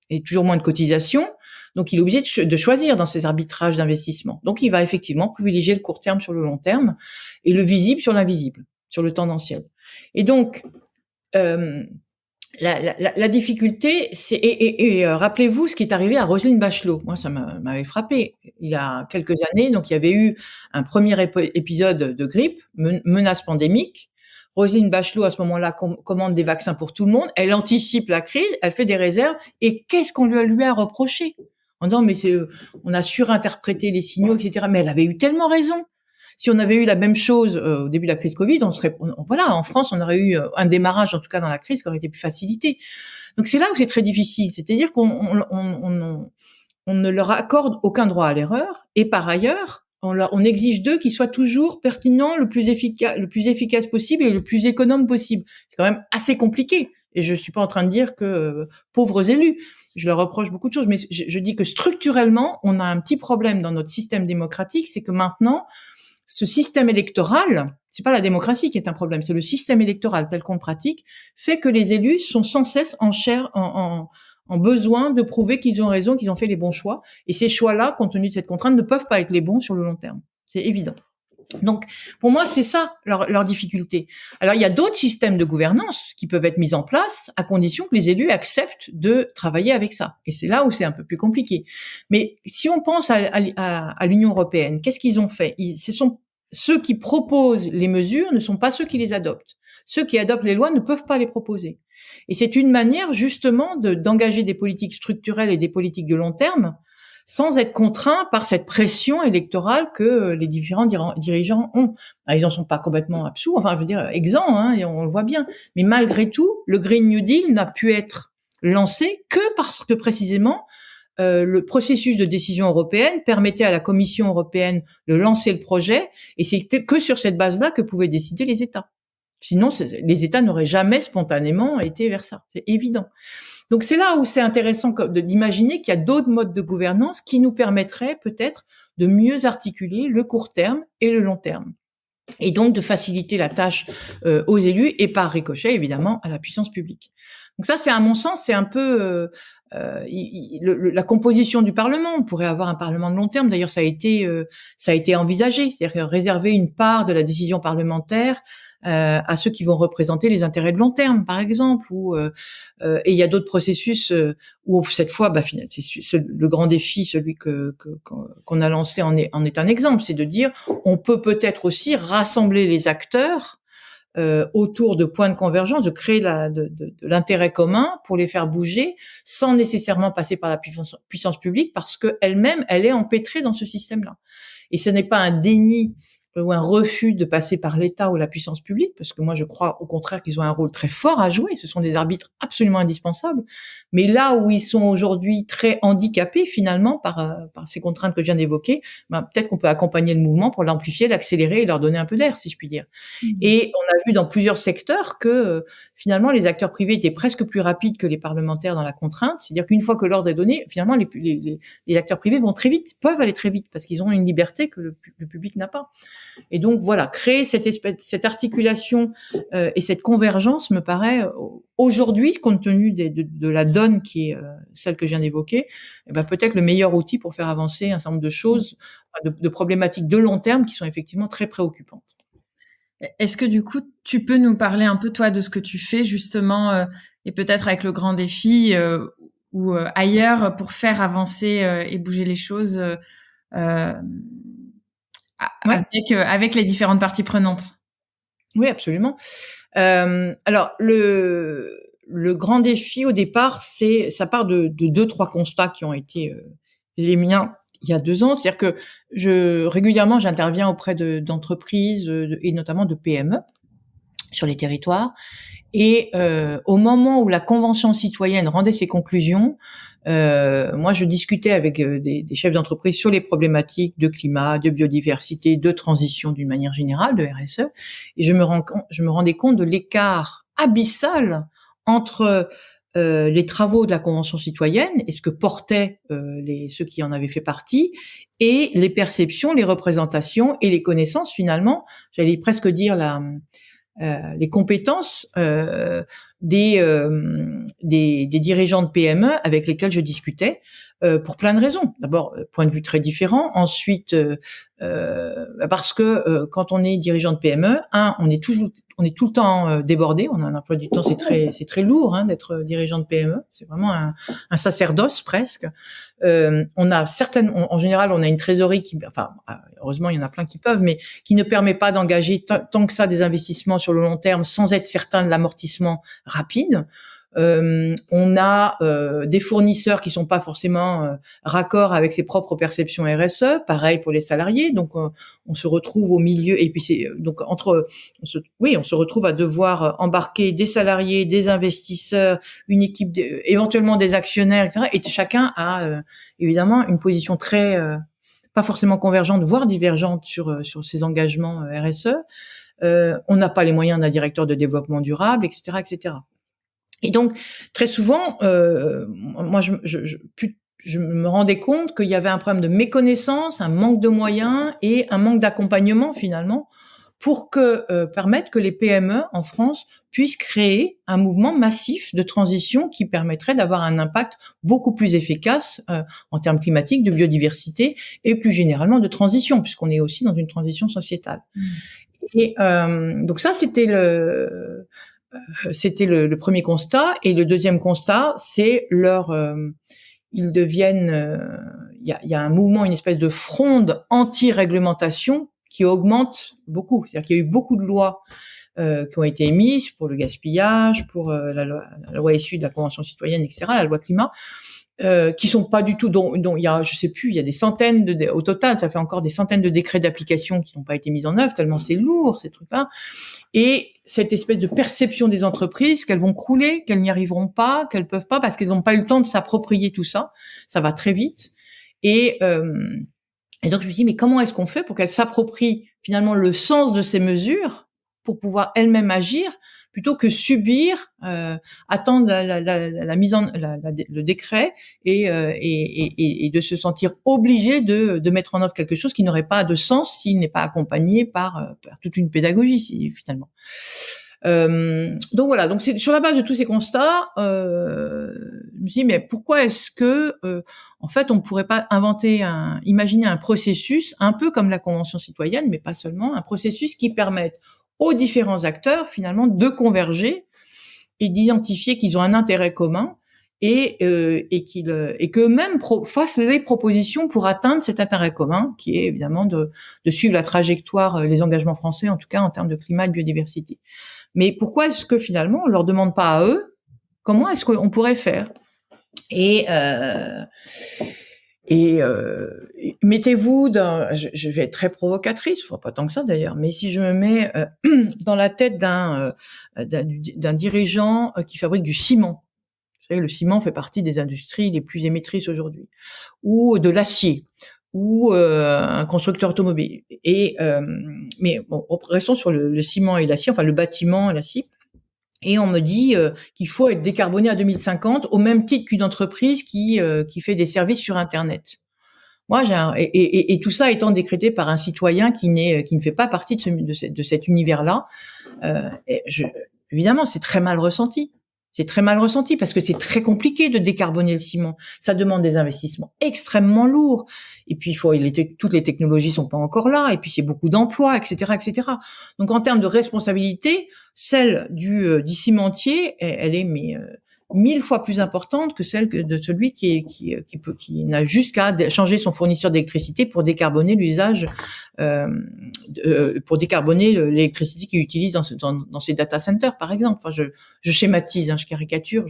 et toujours moins de cotisations, donc il est obligé de choisir dans ses arbitrages d'investissement. Donc il va effectivement privilégier le court terme sur le long terme et le visible sur l'invisible, sur le tendanciel. Et donc la difficulté, c'est rappelez-vous ce qui est arrivé à Roselyne Bachelot. Moi, ça m'avait frappé. Il y a quelques années, donc il y avait eu un premier épisode de grippe, menace pandémique. Roselyne Bachelot, à ce moment-là, commande des vaccins pour tout le monde. Elle anticipe la crise, elle fait des réserves. Et qu'est-ce qu'on lui a reproché? En disant, mais on a surinterprété les signaux, etc. Mais elle avait eu tellement raison. Si on avait eu la même chose au début de la crise Covid, voilà, en France, on aurait eu un démarrage, en tout cas dans la crise, qui aurait été plus facilité. Donc c'est là où c'est très difficile. C'est-à-dire qu'on ne leur accorde aucun droit à l'erreur. Et par ailleurs, on exige d'eux qu'ils soient toujours pertinents, le plus efficace possible et le plus économe possible. C'est quand même assez compliqué. Et je suis pas en train de dire que pauvres élus, je leur reproche beaucoup de choses, mais je dis que structurellement, on a un petit problème dans notre système démocratique, c'est que maintenant, ce système électoral, c'est pas la démocratie qui est un problème, c'est le système électoral tel qu'on le pratique, fait que les élus sont sans cesse en besoin de prouver qu'ils ont raison, qu'ils ont fait les bons choix. Et ces choix-là, compte tenu de cette contrainte, ne peuvent pas être les bons sur le long terme. C'est évident. Donc, pour moi, c'est ça leur difficulté. Alors, il y a d'autres systèmes de gouvernance qui peuvent être mis en place à condition que les élus acceptent de travailler avec ça. Et c'est là où c'est un peu plus compliqué. Mais si on pense à l'Union européenne, qu'est-ce qu'ils ont fait? Ce sont ceux qui proposent les mesures ne sont pas ceux qui les adoptent. Ceux qui adoptent les lois ne peuvent pas les proposer. Et c'est une manière justement d'engager des politiques structurelles et des politiques de long terme sans être contraints par cette pression électorale que les différents dirigeants ont. Alors, ils en sont pas complètement absous, enfin, je veux dire, exempts, hein, et on le voit bien. Mais malgré tout, le Green New Deal n'a pu être lancé que parce que précisément, le processus de décision européenne permettait à la Commission européenne de lancer le projet, et c'était que sur cette base-là que pouvaient décider les États. Sinon, les États n'auraient jamais spontanément été vers ça. C'est évident. Donc, c'est là où c'est intéressant d'imaginer qu'il y a d'autres modes de gouvernance qui nous permettraient peut-être de mieux articuler le court terme et le long terme. Et donc, de faciliter la tâche aux élus et par ricochet, évidemment, à la puissance publique. Donc ça, c'est à mon sens, c'est un peu la composition du Parlement. On pourrait avoir un Parlement de long terme. D'ailleurs, ça a été envisagé, c'est-à-dire réserver une part de la décision parlementaire à ceux qui vont représenter les intérêts de long terme, par exemple. Et il y a d'autres processus où cette fois, finalement, le grand défi, celui qu'on a lancé, en est un exemple, c'est de dire on peut-être aussi rassembler les acteurs autour de points de convergence, de créer de l'intérêt commun pour les faire bouger sans nécessairement passer par la puissance publique, parce que elle-même, elle est empêtrée dans ce système-là. Et ce n'est pas un déni ou un refus de passer par l'État ou la puissance publique, parce que moi je crois au contraire qu'ils ont un rôle très fort à jouer, ce sont des arbitres absolument indispensables, mais là où ils sont aujourd'hui très handicapés finalement par ces contraintes que je viens d'évoquer, peut-être qu'on peut accompagner le mouvement pour l'amplifier, l'accélérer et leur donner un peu d'air, si je puis dire. Et on a vu dans plusieurs secteurs que finalement les acteurs privés étaient presque plus rapides que les parlementaires dans la contrainte, c'est-à-dire qu'une fois que l'ordre est donné, finalement les acteurs privés vont très vite, peuvent aller très vite, parce qu'ils ont une liberté que le public n'a pas. Et donc voilà, créer cette articulation et cette convergence me paraît aujourd'hui, compte tenu de la donne qui est celle que je viens d'évoquer, peut-être le meilleur outil pour faire avancer un certain nombre de choses, de problématiques de long terme qui sont effectivement très préoccupantes. Est-ce que du coup, tu peux nous parler un peu toi de ce que tu fais justement et peut-être avec le grand défi ou ailleurs pour faire avancer et bouger les choses avec les différentes parties prenantes? Oui, absolument. Alors le grand défi au départ, ça part de 2-3 constats qui ont été les miens il y a 2 ans. C'est-à-dire que régulièrement j'interviens auprès d'entreprises et notamment de PME sur les territoires. Et au moment où la Convention citoyenne rendait ses conclusions, moi je discutais avec des chefs d'entreprise sur les problématiques de climat, de biodiversité, de transition d'une manière générale, de RSE, et je me rendais compte de l'écart abyssal entre les travaux de la Convention citoyenne et ce que portaient ceux qui en avaient fait partie, et les perceptions, les représentations et les connaissances finalement, j'allais presque dire les compétences des dirigeants de PME avec lesquels je discutais, pour plein de raisons. D'abord, point de vue très différent. Ensuite, parce que quand on est dirigeant de PME, on est tout le temps débordé. On a un emploi du temps, c'est très lourd d'être dirigeant de PME. C'est vraiment un sacerdoce presque. En général, on a une trésorerie heureusement, il y en a plein qui peuvent, mais qui ne permet pas d'engager tant que ça des investissements sur le long terme sans être certain de l'amortissement rapide. On a des fournisseurs qui sont pas forcément raccord avec ses propres perceptions RSE, pareil pour les salariés, donc on se retrouve au milieu, et puis on se retrouve à devoir embarquer des salariés, des investisseurs, une équipe, éventuellement des actionnaires, etc. Et chacun a évidemment une position très pas forcément convergente, voire divergente sur ses engagements RSE. On n'a pas les moyens d'un directeur de développement durable, etc., etc. Et donc, très souvent, moi, je me rendais compte qu'il y avait un problème de méconnaissance, un manque de moyens et un manque d'accompagnement, finalement, pour permettre que les PME en France puissent créer un mouvement massif de transition qui permettrait d'avoir un impact beaucoup plus efficace en termes climatiques, de biodiversité et plus généralement de transition, puisqu'on est aussi dans une transition sociétale. Et donc ça, c'était le premier constat. Et le deuxième constat, c'est ils deviennent, il y a un mouvement, une espèce de fronde anti-réglementation qui augmente beaucoup. C'est-à-dire qu'il y a eu beaucoup de lois qui ont été émises pour le gaspillage, pour la loi issue de la Convention citoyenne, etc., la loi climat, qui sont pas du tout, dont il y a, je sais plus, il y a des centaines au total, ça fait encore des centaines de décrets d'application qui n'ont pas été mis en œuvre, tellement c'est lourd, ces trucs-là. Et cette espèce de perception des entreprises qu'elles vont crouler, qu'elles n'y arriveront pas, qu'elles peuvent pas, parce qu'elles n'ont pas eu le temps de s'approprier tout ça. Ça va très vite. Et donc je me dis, mais comment est-ce qu'on fait pour qu'elles s'approprient finalement le sens de ces mesures pour pouvoir elles-mêmes agir, plutôt que subir, attendre le décret et de se sentir obligé de mettre en œuvre quelque chose qui n'aurait pas de sens s'il n'est pas accompagné par toute une pédagogie, finalement. Donc voilà, donc c'est sur la base de tous ces constats, je me dis mais pourquoi est-ce que en fait on pourrait pas imaginer un processus un peu comme la Convention citoyenne, mais pas seulement, un processus qui permette aux différents acteurs finalement de converger et d'identifier qu'ils ont un intérêt commun et qu'eux-mêmes fassent les propositions pour atteindre cet intérêt commun, qui est évidemment de suivre la trajectoire, les engagements français en tout cas en termes de climat et de biodiversité. Mais pourquoi est-ce que finalement on leur demande pas à eux comment est-ce qu'on pourrait faire? Et mettez-vous je vais être très provocatrice, enfin pas tant que ça d'ailleurs, mais si je me mets dans la tête d'un dirigeant qui fabrique du ciment. Vous savez, le ciment fait partie des industries les plus émettrices aujourd'hui, ou de l'acier, ou un constructeur automobile. Mais bon, restons sur le ciment et l'acier, enfin le bâtiment et l'acier. Et on me dit qu'il faut être décarboné à 2050 au même titre qu'une entreprise qui fait des services sur Internet. Moi, et tout ça étant décrété par un citoyen qui ne fait pas partie de cet univers-là. Évidemment, c'est très mal ressenti. C'est très mal ressenti parce que c'est très compliqué de décarboner le ciment. Ça demande des investissements extrêmement lourds. Et puis, toutes les technologies sont pas encore là. Et puis, c'est beaucoup d'emplois, etc., etc. Donc, en termes de responsabilité, celle du cimentier, elle est 1000 fois plus importante que celle de celui qui n'a juste qu'à changer son fournisseur d'électricité pour décarboner l'usage, pour décarboner l'électricité qu'il utilise dans ses data centers, par exemple. Enfin, je schématise, je caricature,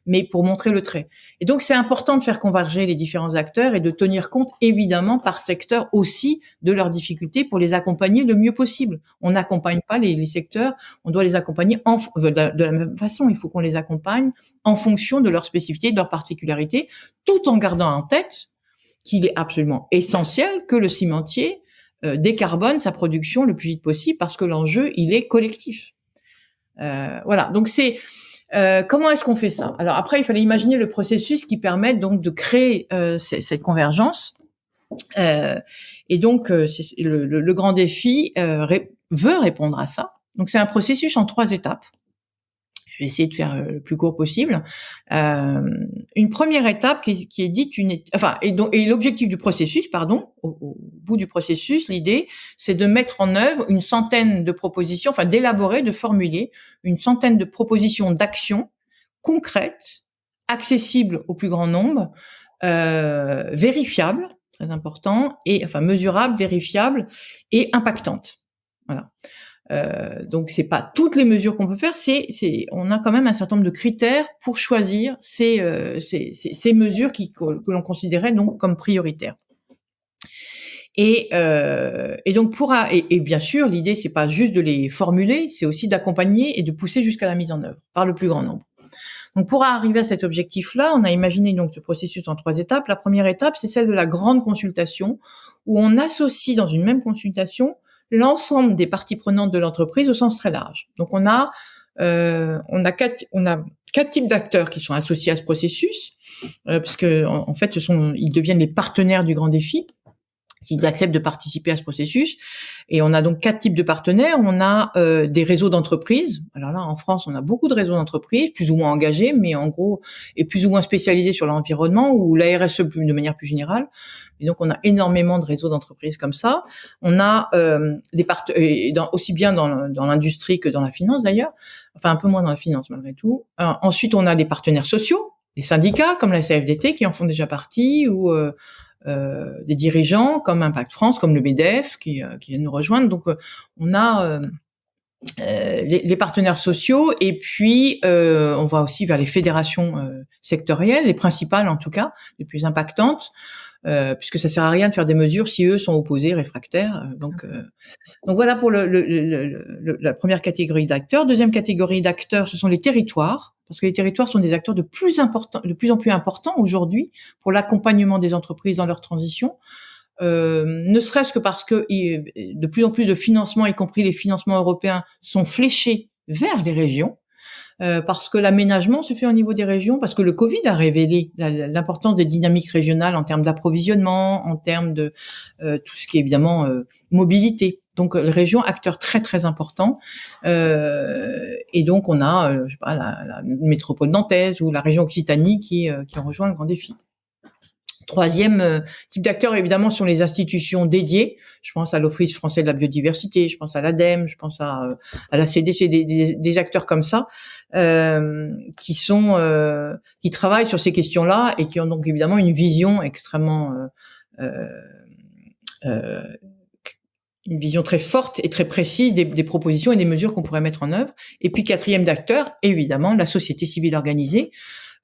mais pour montrer le trait. Et donc, c'est important de faire converger les différents acteurs et de tenir compte, évidemment, par secteur aussi de leurs difficultés pour les accompagner le mieux possible. On n'accompagne pas les secteurs, on doit les accompagner de la même façon. Il faut qu'on les accompagne en fonction de leurs spécificités, de leurs particularités, tout en gardant en tête qu'il est absolument essentiel que le cimentier décarbone sa production le plus vite possible parce que l'enjeu, il est collectif. Voilà, donc c'est comment est-ce qu'on fait ça? Alors après, il fallait imaginer le processus qui permette donc de créer cette convergence. Et donc, le grand défi veut répondre à ça. Donc, c'est un processus en 3 étapes. Je vais essayer de faire le plus court possible. Une première étape qui est dite et l'objectif du processus, au bout du processus, l'idée, c'est de mettre en œuvre une centaine de propositions, d'élaborer, de formuler une centaine de propositions d'actions concrètes, accessibles au plus grand nombre, vérifiables, très important, mesurables, vérifiables et impactantes. Voilà. Donc c'est pas toutes les mesures qu'on peut faire, on a quand même un certain nombre de critères pour choisir ces mesures que l'on considérait donc comme prioritaires. Et donc et bien sûr l'idée c'est pas juste de les formuler, c'est aussi d'accompagner et de pousser jusqu'à la mise en œuvre par le plus grand nombre. Donc pour arriver à cet objectif-là, on a imaginé donc ce processus en 3 étapes. La première étape, c'est celle de la grande consultation, où on associe dans une même consultation l'ensemble des parties prenantes de l'entreprise au sens très large. Donc on a 4 types d'acteurs qui sont associés à ce processus, puisque en fait ils deviennent les partenaires du grand défi s'ils acceptent de participer à ce processus. Et on a donc 4 types de partenaires. On a des réseaux d'entreprises. Alors là, en France, on a beaucoup de réseaux d'entreprises, plus ou moins engagés, mais en gros, et plus ou moins spécialisés sur l'environnement, ou la RSE de manière plus générale. Et donc, on a énormément de réseaux d'entreprises comme ça. On a aussi bien dans l'industrie que dans la finance d'ailleurs. Enfin, un peu moins dans la finance malgré tout. Ensuite, on a des partenaires sociaux, des syndicats comme la CFDT qui en font déjà partie, ou des dirigeants comme Impact France, comme le BDF qui viennent nous rejoindre. Donc on a les partenaires sociaux et puis on va aussi vers les fédérations sectorielles, les principales en tout cas, les plus impactantes, puisque ça sert à rien de faire des mesures si eux sont opposés, réfractaires. Donc voilà pour la première catégorie d'acteurs. Deuxième catégorie d'acteurs, ce sont les territoires, parce que les territoires sont des acteurs de plus en plus importants aujourd'hui pour l'accompagnement des entreprises dans leur transition. Ne serait-ce que parce que de plus en plus de financements, y compris les financements européens, sont fléchés vers les régions. Parce que l'aménagement se fait au niveau des régions, parce que le Covid a révélé l'importance des dynamiques régionales en termes d'approvisionnement, en termes de tout ce qui est évidemment mobilité. Donc les régions, acteurs très très importants, et donc on a, je sais pas, la métropole nantaise ou la région Occitanie qui ont rejoint le grand défi. Troisième type d'acteurs, évidemment, sont les institutions dédiées. Je pense à l'Office français de la biodiversité, je pense à l'ADEME, je pense à la CDC, des acteurs comme ça, qui travaillent sur ces questions-là et qui ont donc évidemment une vision extrêmement une vision très forte et très précise des propositions et des mesures qu'on pourrait mettre en œuvre. Et puis quatrième d'acteurs, évidemment, la société civile organisée,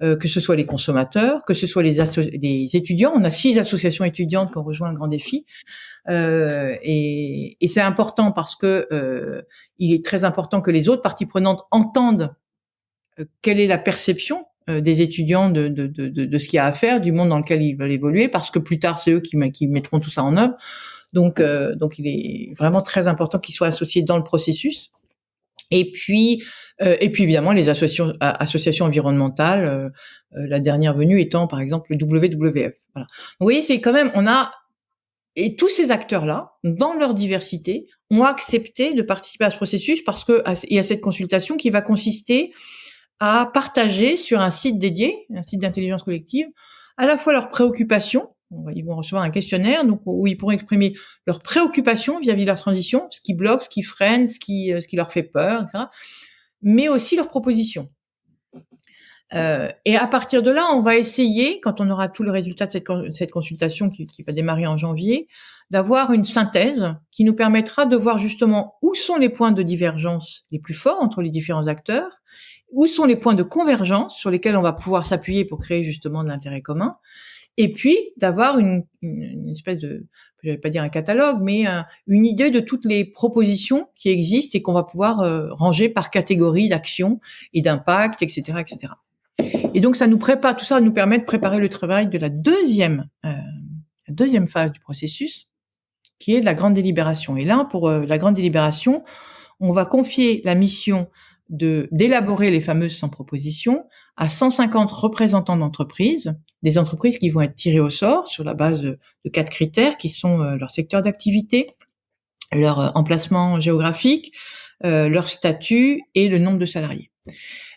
que ce soit les consommateurs, que ce soit les étudiants. On a 6 associations étudiantes qui ont rejoint le grand défi. Et c'est important parce que il est très important que les autres parties prenantes entendent quelle est la perception des étudiants de ce qu'il y a à faire, du monde dans lequel ils veulent évoluer, parce que plus tard, c'est eux qui mettront tout ça en œuvre. Donc il est vraiment très important qu'ils soient associés dans le processus. Et puis évidemment les associations environnementales, la dernière venue étant par exemple le WWF. Voilà. Vous voyez, c'est quand même et tous ces acteurs-là, dans leur diversité, ont accepté de participer à ce processus parce que il y a cette consultation qui va consister à partager sur un site dédié, un site d'intelligence collective, à la fois leurs préoccupations. Ils vont recevoir un questionnaire donc où ils pourront exprimer leurs préoccupations vis-à-vis de la transition, ce qui bloque, ce qui freine, ce qui leur fait peur, etc. Mais aussi leurs propositions. Et à partir de là, on va essayer, quand on aura tout le résultat de cette consultation qui va démarrer en janvier, d'avoir une synthèse qui nous permettra de voir justement où sont les points de divergence les plus forts entre les différents acteurs, où sont les points de convergence sur lesquels on va pouvoir s'appuyer pour créer justement de l'intérêt commun. Et puis d'avoir une espèce de, je vais pas dire un catalogue, mais une idée de toutes les propositions qui existent et qu'on va pouvoir ranger par catégorie d'action et d'impact, etc., etc. Et donc ça nous prépare, tout ça nous permet de préparer le travail de la deuxième phase du processus, qui est de la grande délibération. Et là, pour la grande délibération, on va confier la mission d'élaborer les fameuses 100 propositions à 150 représentants d'entreprises, des entreprises qui vont être tirées au sort sur la base de 4 critères qui sont leur secteur d'activité, leur emplacement géographique, leur statut et le nombre de salariés.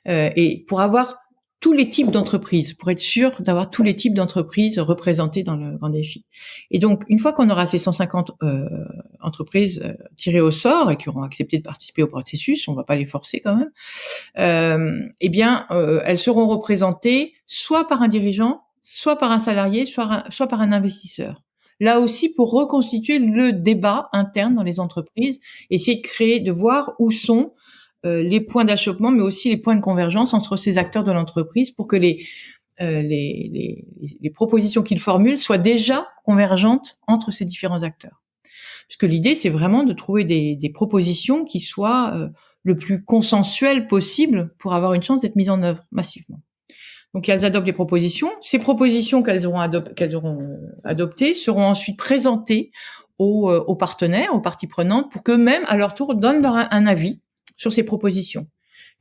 Et pour avoir tous les types d'entreprises, pour être sûr d'avoir tous les types d'entreprises représentées dans le grand défi. Et donc, une fois qu'on aura ces 150 entreprises tirées au sort et qui auront accepté de participer au processus, on va pas les forcer quand même, elles seront représentées soit par un dirigeant, soit par un salarié, soit par un investisseur. Là aussi, pour reconstituer le débat interne dans les entreprises, essayer de créer, de voir où sont les points d'achoppement, mais aussi les points de convergence entre ces acteurs de l'entreprise pour que les propositions qu'ils formulent soient déjà convergentes entre ces différents acteurs. Puisque l'idée, c'est vraiment de trouver des propositions qui soient le plus consensuelles possible pour avoir une chance d'être mises en œuvre massivement. Donc, elles adoptent les propositions. Ces propositions qu'elles auront adoptées seront ensuite présentées aux partenaires, aux parties prenantes, pour qu'eux-mêmes, à leur tour, donnent un avis sur ces propositions.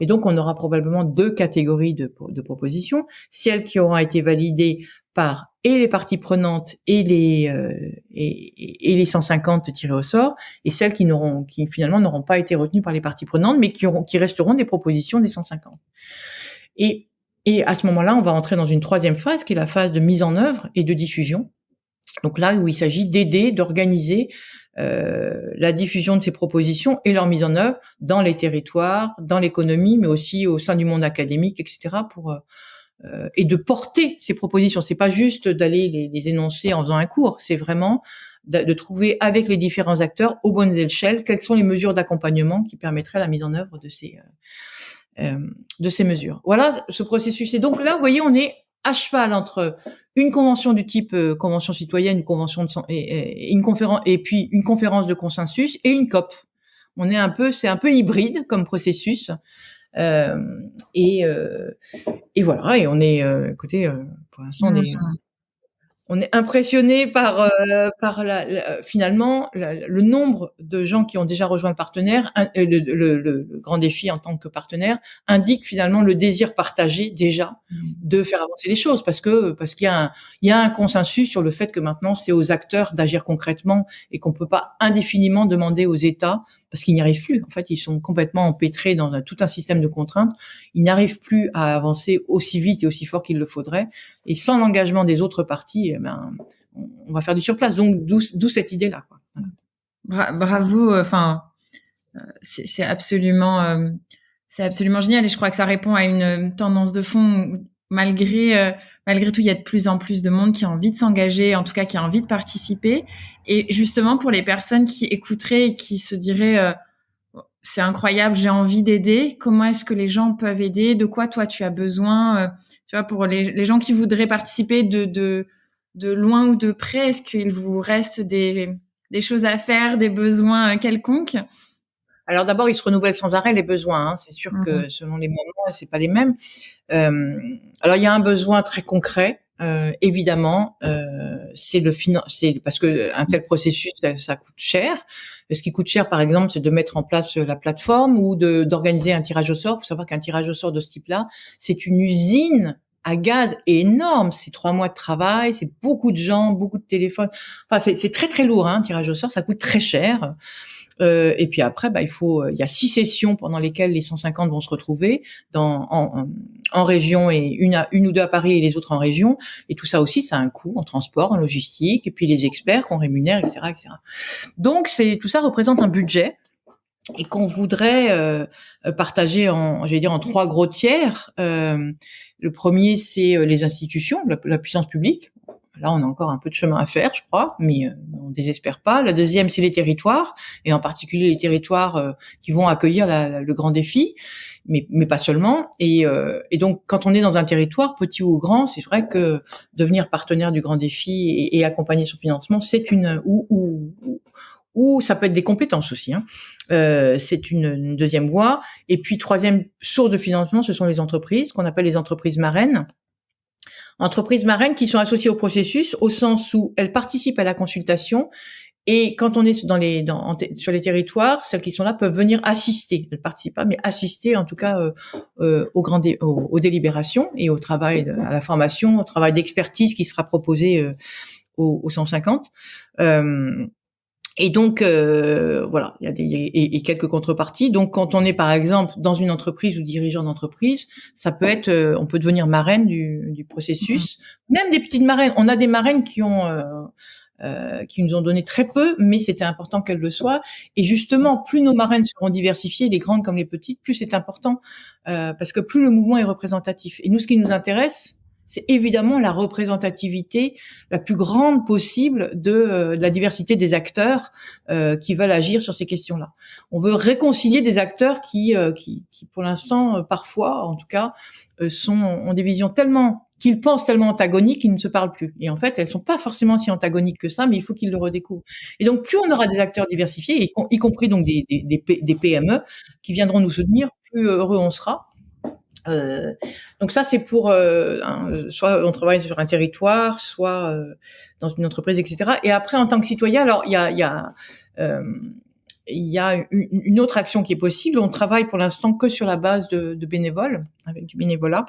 Et donc, on aura probablement 2 catégories de propositions. Celles qui auront été validées par et les parties prenantes et les 150 tirés au sort, et celles qui finalement n'auront pas été retenues par les parties prenantes, mais qui resteront des propositions des 150. Et à ce moment-là, on va entrer dans une 3e phase, qui est la phase de mise en œuvre et de diffusion. Donc là, où il s'agit d'aider, d'organiser la diffusion de ces propositions et leur mise en œuvre dans les territoires, dans l'économie, mais aussi au sein du monde académique, etc. Et de porter ces propositions. C'est pas juste d'aller les énoncer en faisant un cours, c'est vraiment de trouver avec les différents acteurs aux bonnes échelles quelles sont les mesures d'accompagnement qui permettraient la mise en œuvre de ces mesures. Voilà ce processus. Et donc là, vous voyez, on est à cheval entre une convention du type convention citoyenne, une convention et une conférence, et puis une conférence de consensus et une COP. C'est un peu hybride comme processus. Et voilà. Et on est, écoutez, pour l'instant, on est impressionné par finalement le nombre de gens qui ont déjà rejoint le partenaire. Le grand défi en tant que partenaire indique finalement le désir partagé déjà de faire avancer les choses, parce qu'il y a un consensus sur le fait que maintenant c'est aux acteurs d'agir concrètement et qu'on peut pas indéfiniment demander aux États, parce qu'ils n'y arrivent plus. En fait, ils sont complètement empêtrés dans tout un système de contraintes. Ils n'arrivent plus à avancer aussi vite et aussi fort qu'il le faudrait. Et sans l'engagement des autres parties, on va faire du surplace. Donc, d'où cette idée-là, quoi. Voilà. Bravo. Enfin, c'est absolument génial. Et je crois que ça répond à une tendance de fond. Malgré tout, il y a de plus en plus de monde qui a envie de s'engager, en tout cas qui a envie de participer. Et justement, pour les personnes qui écouteraient et qui se diraient c'est incroyable, j'ai envie d'aider, comment est-ce que les gens peuvent aider? De quoi toi tu as besoin? Tu vois, pour les gens qui voudraient participer de loin ou de près, est-ce qu'il vous reste des choses à faire, des besoins quelconques? Alors d'abord, ils se renouvellent sans arrêt les besoins. Hein. C'est sûr que selon les moments, c'est pas les mêmes. Alors il y a un besoin très concret, évidemment. C'est parce que un tel processus, ça coûte cher. Ce qui coûte cher, par exemple, c'est de mettre en place la plateforme ou d'organiser un tirage au sort. Il faut savoir qu'un tirage au sort de ce type-là, c'est une usine à gaz énorme. C'est 3 mois de travail, c'est beaucoup de gens, beaucoup de téléphones. Enfin, c'est très très lourd. Hein, un tirage au sort, ça coûte très cher. Et puis après, il y a 6 sessions pendant lesquelles les 150 vont se retrouver en région, et une ou deux à Paris et les autres en région. Et tout ça aussi, ça a un coût en transport, en logistique, et puis les experts qu'on rémunère, etc., etc. Donc tout ça représente un budget et qu'on voudrait partager en 3 gros tiers. Le premier, c'est les institutions, la puissance publique. Là, on a encore un peu de chemin à faire, je crois, mais on désespère pas. La deuxième, c'est les territoires, et en particulier les territoires qui vont accueillir le grand défi, mais pas seulement. Et donc, quand on est dans un territoire, petit ou grand, c'est vrai que devenir partenaire du grand défi et accompagner son financement, c'est ou ça peut être des compétences aussi. Hein. C'est une deuxième voie. Et puis, troisième source de financement, ce sont les entreprises, qu'on appelle les entreprises marraines. Entreprises marraines qui sont associées au processus au sens où elles participent à la consultation, et quand on est sur les territoires, celles qui sont là peuvent venir assister. Elles participent pas, mais assister en tout cas aux délibérations et au travail, à la formation, au travail d'expertise qui sera proposé aux 150. Et donc voilà, il y a quelques contreparties. Donc quand on est par exemple dans une entreprise ou dirigeant d'entreprise, ça peut être, on peut devenir marraine du processus. Même des petites marraines. On a des marraines qui nous ont donné très peu, mais c'était important qu'elles le soient. Et justement, plus nos marraines seront diversifiées, les grandes comme les petites, plus c'est important, parce que plus le mouvement est représentatif. Et nous, ce qui nous intéresse, c'est évidemment la représentativité la plus grande possible de la diversité des acteurs qui veulent agir sur ces questions-là. On veut réconcilier des acteurs qui pour l'instant, parfois, en tout cas, ont des visions qu'ils pensent tellement antagoniques qu'ils ne se parlent plus. Et en fait, elles sont pas forcément si antagoniques que ça, mais il faut qu'ils le redécouvrent. Et donc, plus on aura des acteurs diversifiés, y compris donc des PME qui viendront nous soutenir, plus heureux on sera. Donc ça, c'est pour soit on travaille sur un territoire, soit dans une entreprise, etc. Et après, en tant que citoyen, alors il y a une autre action qui est possible. On travaille pour l'instant que sur la base de bénévoles, avec du bénévolat.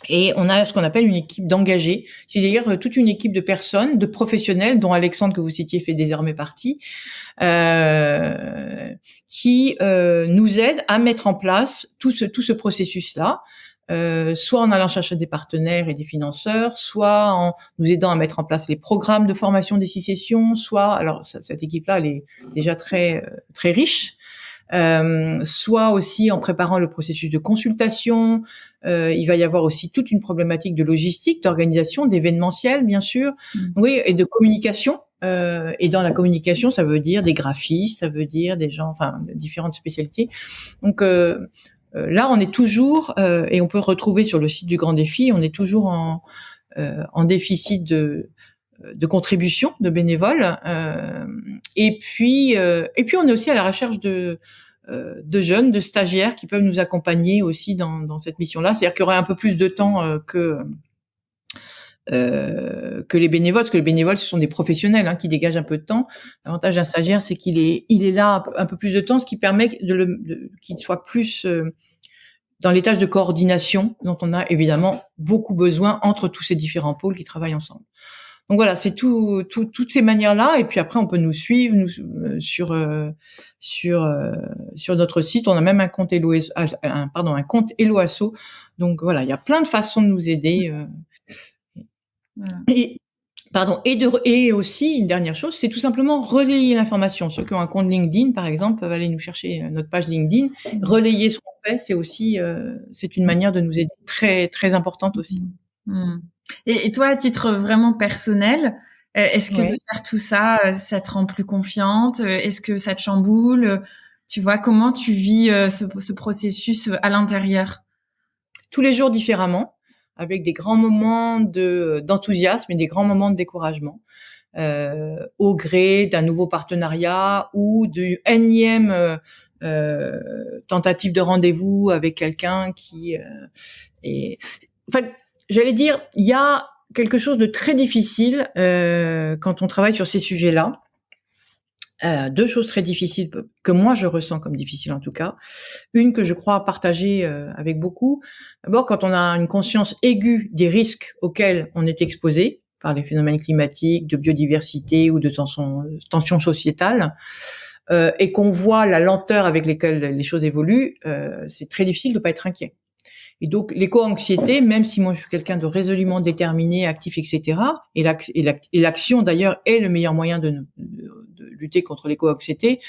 Et on a ce qu'on appelle une équipe d'engagés, c'est-à-dire toute une équipe de personnes, de professionnels, dont Alexandre, que vous citiez, fait désormais partie, qui nous aident à mettre en place tout ce processus-là, soit en allant chercher des partenaires et des financeurs, soit en nous aidant à mettre en place les programmes de formation des 6 sessions, soit, alors cette équipe-là, elle est déjà très très riche. Soit aussi en préparant le processus de consultation. Il va y avoir aussi toute une problématique de logistique, d'organisation, d'événementiel, bien sûr, oui, et de communication. Et dans la communication, ça veut dire des graphistes, ça veut dire des gens, enfin, de différentes spécialités. Donc là, on est toujours, et on peut retrouver sur le site du Grand Défi, on est toujours en déficit de contribution de bénévoles, et puis on est aussi à la recherche de jeunes, de stagiaires qui peuvent nous accompagner aussi dans cette mission-là. C'est-à-dire qu'il y aurait un peu plus de temps que les bénévoles, parce que les bénévoles, ce sont des professionnels qui dégagent un peu de temps. L'avantage d'un stagiaire, c'est qu'il est là un peu plus de temps, ce qui permet qu'il soit plus dans les tâches de coordination dont on a évidemment beaucoup besoin entre tous ces différents pôles qui travaillent ensemble. Donc voilà, c'est toutes ces manières-là. Et puis après, on peut nous suivre sur notre site. On a même un compte un compte Hello Asso. Donc voilà, il y a plein de façons de nous aider. Et aussi une dernière chose, c'est tout simplement relayer l'information. Ceux qui ont un compte LinkedIn, par exemple, peuvent aller nous chercher notre page LinkedIn, relayer ce qu'on fait. C'est aussi c'est une manière de nous aider très très importante aussi. Et toi, à titre vraiment personnel, est-ce que de faire tout ça, ça te rend plus confiante? Est-ce que ça te chamboule? Tu vois, comment tu vis ce processus à l'intérieur? Tous les jours différemment, avec des grands moments d'enthousiasme et des grands moments de découragement, au gré d'un nouveau partenariat ou du énième tentative de rendez-vous avec quelqu'un qui est... Enfin, j'allais dire, il y a quelque chose de très difficile quand on travaille sur ces sujets-là. Deux choses très difficiles que moi je ressens comme difficiles en tout cas. Une que je crois partager avec beaucoup. D'abord, quand on a une conscience aiguë des risques auxquels on est exposé par les phénomènes climatiques, de biodiversité ou de tension sociétale, et qu'on voit la lenteur avec laquelle les choses évoluent, c'est très difficile de pas être inquiet. Et donc l'éco-anxiété, même si moi je suis quelqu'un de résolument déterminé, actif, etc., et l'action d'ailleurs est le meilleur moyen de lutter contre l'éco-anxiété,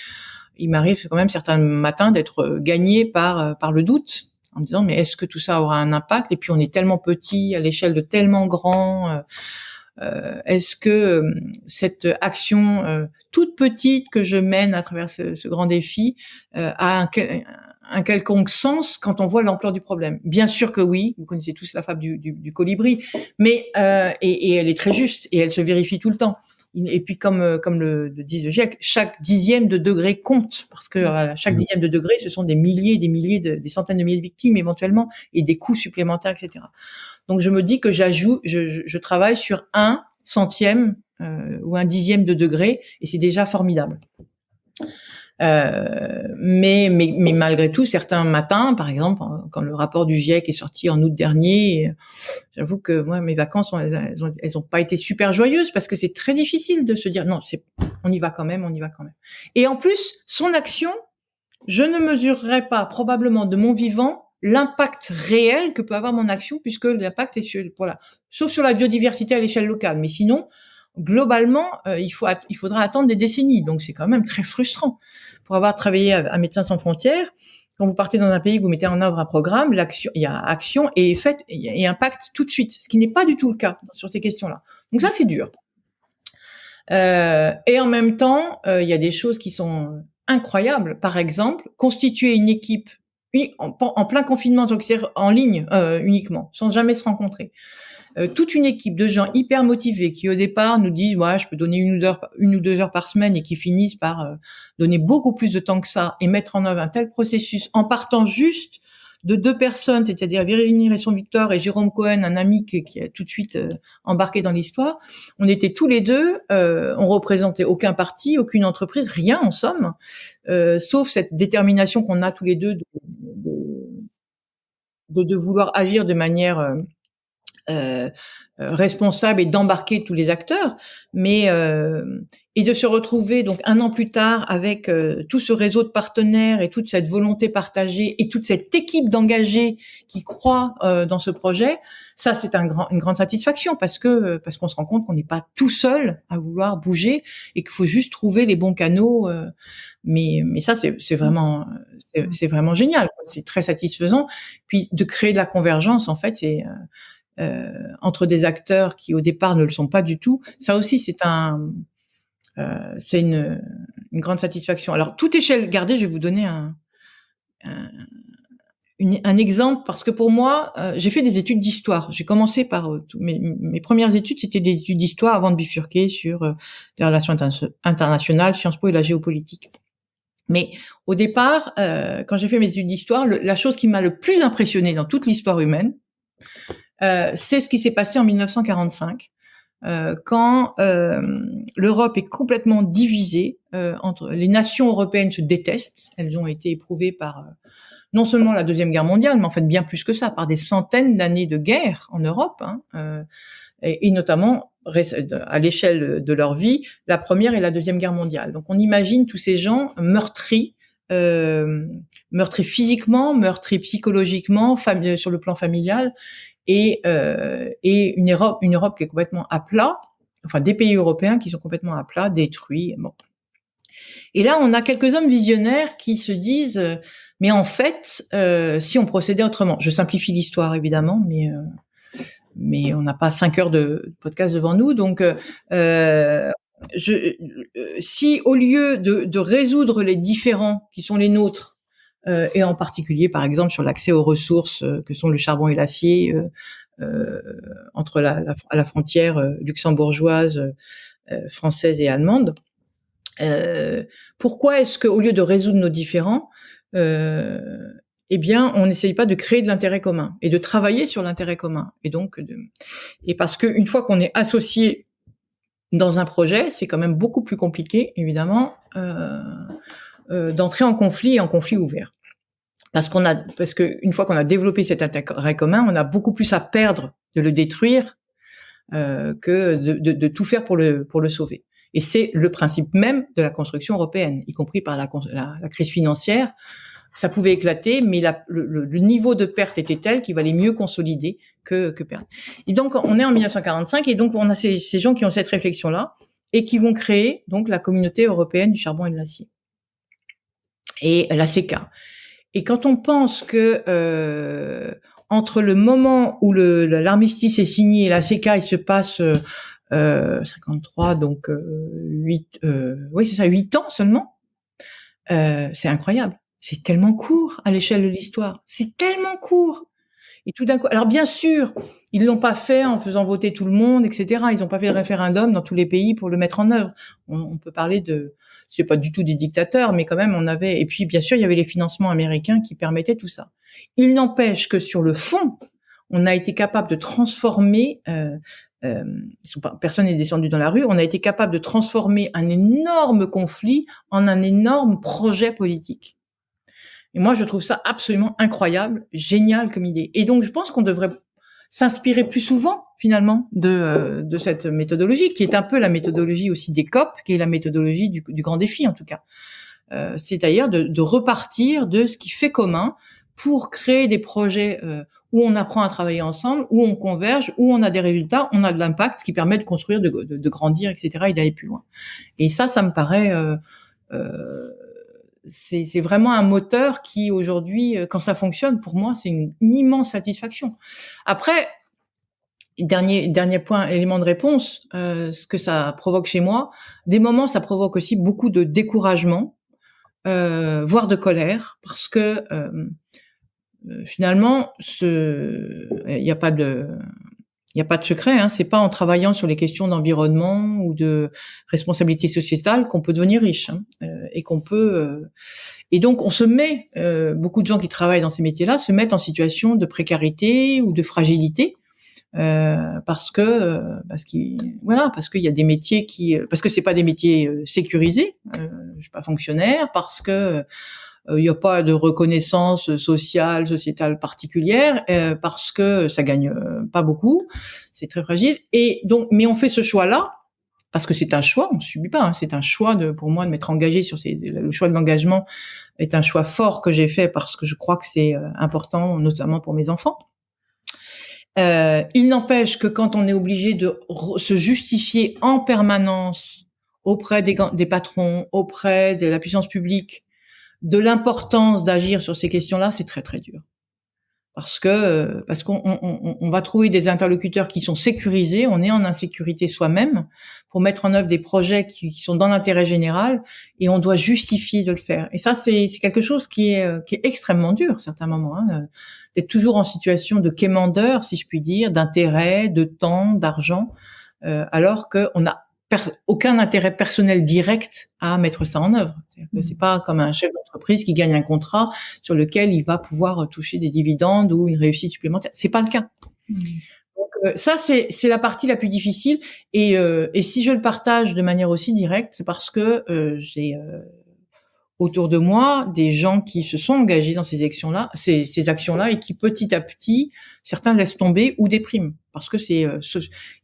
il m'arrive quand même certains matins d'être gagné par le doute, en me disant mais est-ce que tout ça aura un impact? Et puis on est tellement petit à l'échelle de tellement grand. Est-ce que cette action toute petite que je mène à travers ce grand défi a un quelconque sens quand on voit l'ampleur du problème? Bien sûr que oui, vous connaissez tous la fable du colibri, mais et elle est très juste et elle se vérifie tout le temps. Et puis comme le dit le GIEC, chaque dixième de degré compte, parce que à chaque dixième de degré, ce sont des milliers, des centaines de milliers de victimes éventuellement et des coûts supplémentaires, etc. Donc je me dis que je travaille sur un centième ou un dixième de degré et c'est déjà formidable. Mais malgré tout, certains matins, par exemple, quand le rapport du GIEC est sorti en août dernier, j'avoue que moi, mes vacances, elles ont pas été super joyeuses parce que c'est très difficile de se dire non, on y va quand même. Et en plus, son action, je ne mesurerai pas probablement de mon vivant l'impact réel que peut avoir mon action, puisque l'impact est sauf sur la biodiversité à l'échelle locale, mais sinon. Globalement, il faudra attendre des décennies, donc c'est quand même très frustrant. Pour avoir travaillé à Médecins sans frontières, quand vous partez dans un pays, que vous mettez en œuvre un programme, il y a action et effet et impact tout de suite, ce qui n'est pas du tout le cas sur ces questions-là. Donc ça, c'est dur. Et en même temps, il y a des choses qui sont incroyables. Par exemple, constituer une équipe en plein confinement, donc c'est en ligne uniquement, sans jamais se rencontrer. Toute une équipe de gens hyper motivés qui au départ nous disent je peux donner 1 ou 2 heures par semaine et qui finissent par donner beaucoup plus de temps que ça et mettre en œuvre un tel processus en partant juste de 2 personnes, c'est-à-dire Virginie Resson-Victor et Jérôme Cohen, un ami qui a tout de suite embarqué dans l'histoire. On était tous les deux, on représentait aucun parti, aucune entreprise, rien en somme, sauf cette détermination qu'on a tous les deux de vouloir agir de manière responsable et d'embarquer tous les acteurs, mais et de se retrouver donc 1 an plus tard avec tout ce réseau de partenaires et toute cette volonté partagée et toute cette équipe d'engagés qui croient dans ce projet, ça c'est une grande satisfaction parce qu'on se rend compte qu'on n'est pas tout seul à vouloir bouger et qu'il faut juste trouver les bons canaux. Mais ça c'est vraiment génial, c'est très satisfaisant. Puis de créer de la convergence en fait, c'est entre des acteurs qui au départ ne le sont pas du tout. Ça aussi c'est une grande satisfaction. Alors toute échelle gardée, je vais vous donner un exemple parce que pour moi, j'ai fait des études d'histoire. J'ai commencé par mes premières études, c'était des études d'histoire avant de bifurquer sur les relations internationales, Sciences Po et la géopolitique. Mais au départ, quand j'ai fait mes études d'histoire, la chose qui m'a le plus impressionnée dans toute l'histoire humaine, c'est ce qui s'est passé en 1945. Quand l'Europe est complètement divisée, entre les nations européennes se détestent, elles ont été éprouvées par non seulement la Deuxième Guerre mondiale, mais en fait bien plus que ça, par des centaines d'années de guerre en Europe, et notamment à l'échelle de leur vie, la Première et la Deuxième Guerre mondiale. Donc on imagine tous ces gens meurtris physiquement, meurtris psychologiquement, sur le plan familial, et une Europe qui est complètement à plat, enfin des pays européens qui sont complètement à plat, détruits. Bon. Et là, on a quelques hommes visionnaires qui se disent, mais en fait, si on procédait autrement, je simplifie l'histoire évidemment, mais on n'a pas 5 heures de podcast devant nous, donc si au lieu de résoudre les différends qui sont les nôtres, et en particulier par exemple sur l'accès aux ressources que sont le charbon et l'acier, entre à la frontière luxembourgeoise, française et allemande, pourquoi est-ce qu'au lieu de résoudre nos différends, eh bien, on n'essaye pas de créer de l'intérêt commun et de travailler sur l'intérêt commun. Et parce qu'une fois qu'on est associé dans un projet, c'est quand même beaucoup plus compliqué, évidemment, d'entrer en conflit et en conflit ouvert. Parce que une fois qu'on a développé cet intérêt commun, on a beaucoup plus à perdre de le détruire que de tout faire pour le sauver. Et c'est le principe même de la construction européenne, y compris par la crise financière. Ça pouvait éclater, mais le niveau de perte était tel qu'il valait mieux consolider que perdre. Et donc, on est en 1945, et donc on a ces gens qui ont cette réflexion-là, et qui vont créer donc la Communauté européenne du charbon et de l'acier, et la CECA. Et quand on pense que entre le moment où l'armistice est signé et la CECA, il se passe 53, donc 8 ans seulement, c'est incroyable. C'est tellement court à l'échelle de l'histoire. C'est tellement court. Et tout d'un coup, alors bien sûr, ils l'ont pas fait en faisant voter tout le monde, etc. Ils n'ont pas fait de référendum dans tous les pays pour le mettre en œuvre. On peut parler c'est pas du tout des dictateurs, mais quand même et puis bien sûr, il y avait les financements américains qui permettaient tout ça. Il n'empêche que sur le fond, on a été capable de transformer, personne n'est descendu dans la rue, on a été capable de transformer un énorme conflit en un énorme projet politique. Et moi, je trouve ça absolument incroyable, génial comme idée. Et donc, je pense qu'on devrait s'inspirer plus souvent, finalement, de cette méthodologie, qui est un peu la méthodologie aussi des COP, qui est la méthodologie du grand défi, en tout cas. C'est-à-dire de repartir de ce qui fait commun pour créer des projets où on apprend à travailler ensemble, où on converge, où on a des résultats, on a de l'impact, ce qui permet de construire, de grandir, etc., et d'aller plus loin. Et ça me paraît... c'est vraiment un moteur qui aujourd'hui, quand ça fonctionne, pour moi, c'est une immense satisfaction. Après, dernier point, élément de réponse, ce que ça provoque chez moi, des moments, ça provoque aussi beaucoup de découragement, voire de colère, parce que finalement, il n'y a pas de secret, hein. C'est pas en travaillant sur les questions d'environnement ou de responsabilité sociétale qu'on peut devenir riche, hein, et qu'on peut. Et donc, on se met, beaucoup de gens qui travaillent dans ces métiers-là se mettent en situation de précarité ou de fragilité, parce qu'il y a des métiers parce que c'est pas des métiers sécurisés. Je suis pas fonctionnaire, parce que il n'y a pas de reconnaissance sociétale particulière, parce que ça gagne pas beaucoup, c'est très fragile. Et donc, mais on fait ce choix-là parce que c'est un choix, on ne subit pas. Hein, c'est un choix pour moi de m'être engagé le choix de l'engagement est un choix fort que j'ai fait parce que je crois que c'est important, notamment pour mes enfants. Il n'empêche que quand on est obligé de se justifier en permanence auprès des patrons, auprès de la puissance publique, de l'importance d'agir sur ces questions-là, c'est très très dur. Parce qu'on va trouver des interlocuteurs qui sont sécurisés, on est en insécurité soi-même pour mettre en œuvre des projets qui sont dans l'intérêt général, et on doit justifier de le faire. Et ça, c'est quelque chose qui est extrêmement dur à certains moments, hein, d'être toujours en situation de quémandeur, si je puis dire, d'intérêt, de temps, d'argent, alors qu'on a aucun intérêt personnel direct à mettre ça en œuvre. C'est pas comme un chef d'entreprise qui gagne un contrat sur lequel il va pouvoir toucher des dividendes ou une réussite supplémentaire. C'est pas le cas. Donc, ça, c'est la partie la plus difficile. Et si je le partage de manière aussi directe, c'est parce que j'ai autour de moi des gens qui se sont engagés dans ces actions-là, ces actions-là, et qui petit à petit, certains laissent tomber ou dépriment, parce que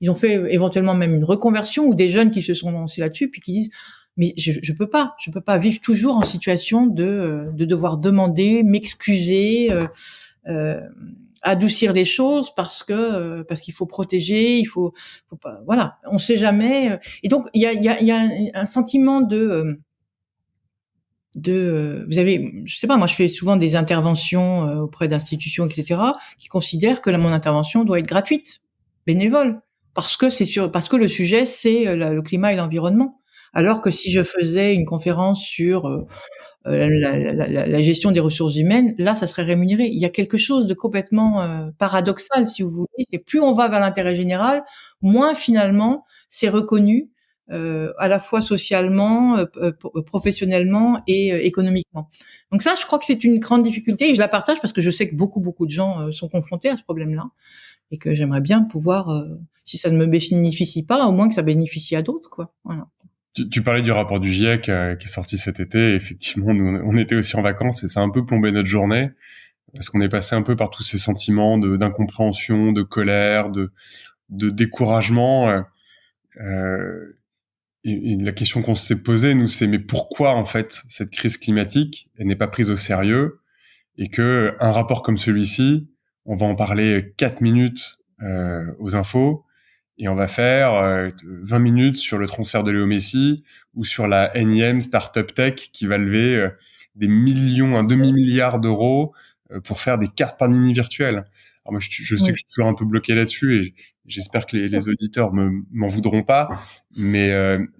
ils ont fait éventuellement même une reconversion, ou des jeunes qui se sont lancés là-dessus, puis qui disent mais je peux pas vivre toujours en situation de devoir demander, m'excuser, adoucir les choses parce qu'il faut protéger, faut pas, voilà, on sait jamais. Et donc il y a un sentiment vous avez, je sais pas, moi je fais souvent des interventions auprès d'institutions, etc., qui considèrent que mon intervention doit être gratuite, bénévole, parce que le sujet c'est le climat et l'environnement. Alors que si je faisais une conférence sur la gestion des ressources humaines, là ça serait rémunéré. Il y a quelque chose de complètement paradoxal, si vous voulez. Et plus on va vers l'intérêt général, moins finalement c'est reconnu. À la fois socialement, professionnellement et économiquement. Donc ça, je crois que c'est une grande difficulté, et je la partage parce que je sais que beaucoup de gens sont confrontés à ce problème-là, et que j'aimerais bien pouvoir, si ça ne me bénéficie pas, au moins que ça bénéficie à d'autres, quoi. Voilà. Tu parlais du rapport du GIEC qui est sorti cet été. Effectivement, nous, on était aussi en vacances et ça a un peu plombé notre journée parce qu'on est passé un peu par tous ces sentiments d'incompréhension, de colère, de découragement. Et la question qu'on s'est posée, nous, c'est mais pourquoi en fait cette crise climatique elle n'est pas prise au sérieux, et que un rapport comme celui-ci, on va en parler 4 minutes aux infos, et on va faire 20 minutes sur le transfert de Léo Messi ou sur la énième startup tech qui va lever des millions, un demi-milliard d'euros pour faire des cartes panini virtuelles. Alors moi, je sais que je suis toujours un peu bloqué là-dessus, et j'espère que les auditeurs m'en voudront pas, mais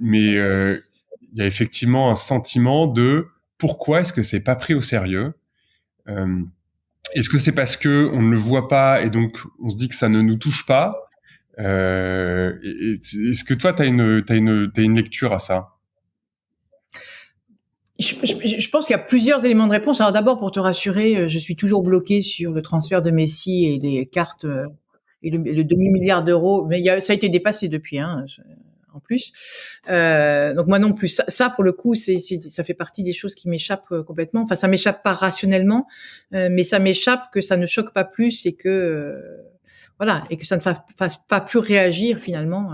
il y a effectivement un sentiment de pourquoi est-ce que c'est pas pris au sérieux. Est-ce que c'est parce que on ne le voit pas et donc on se dit que ça ne nous touche pas? Est-ce que toi t'as une lecture à ça? Je pense qu'il y a plusieurs éléments de réponse. Alors d'abord, pour te rassurer, je suis toujours bloquée sur le transfert de Messi et les cartes et le demi-milliard d'euros, mais ça a été dépassé depuis, hein, en plus. Donc moi non plus. Ça pour le coup, ça fait partie des choses qui m'échappent complètement. Enfin, ça m'échappe pas rationnellement, mais ça m'échappe que ça ne choque pas plus, et que voilà, et que ça ne fasse pas plus réagir finalement,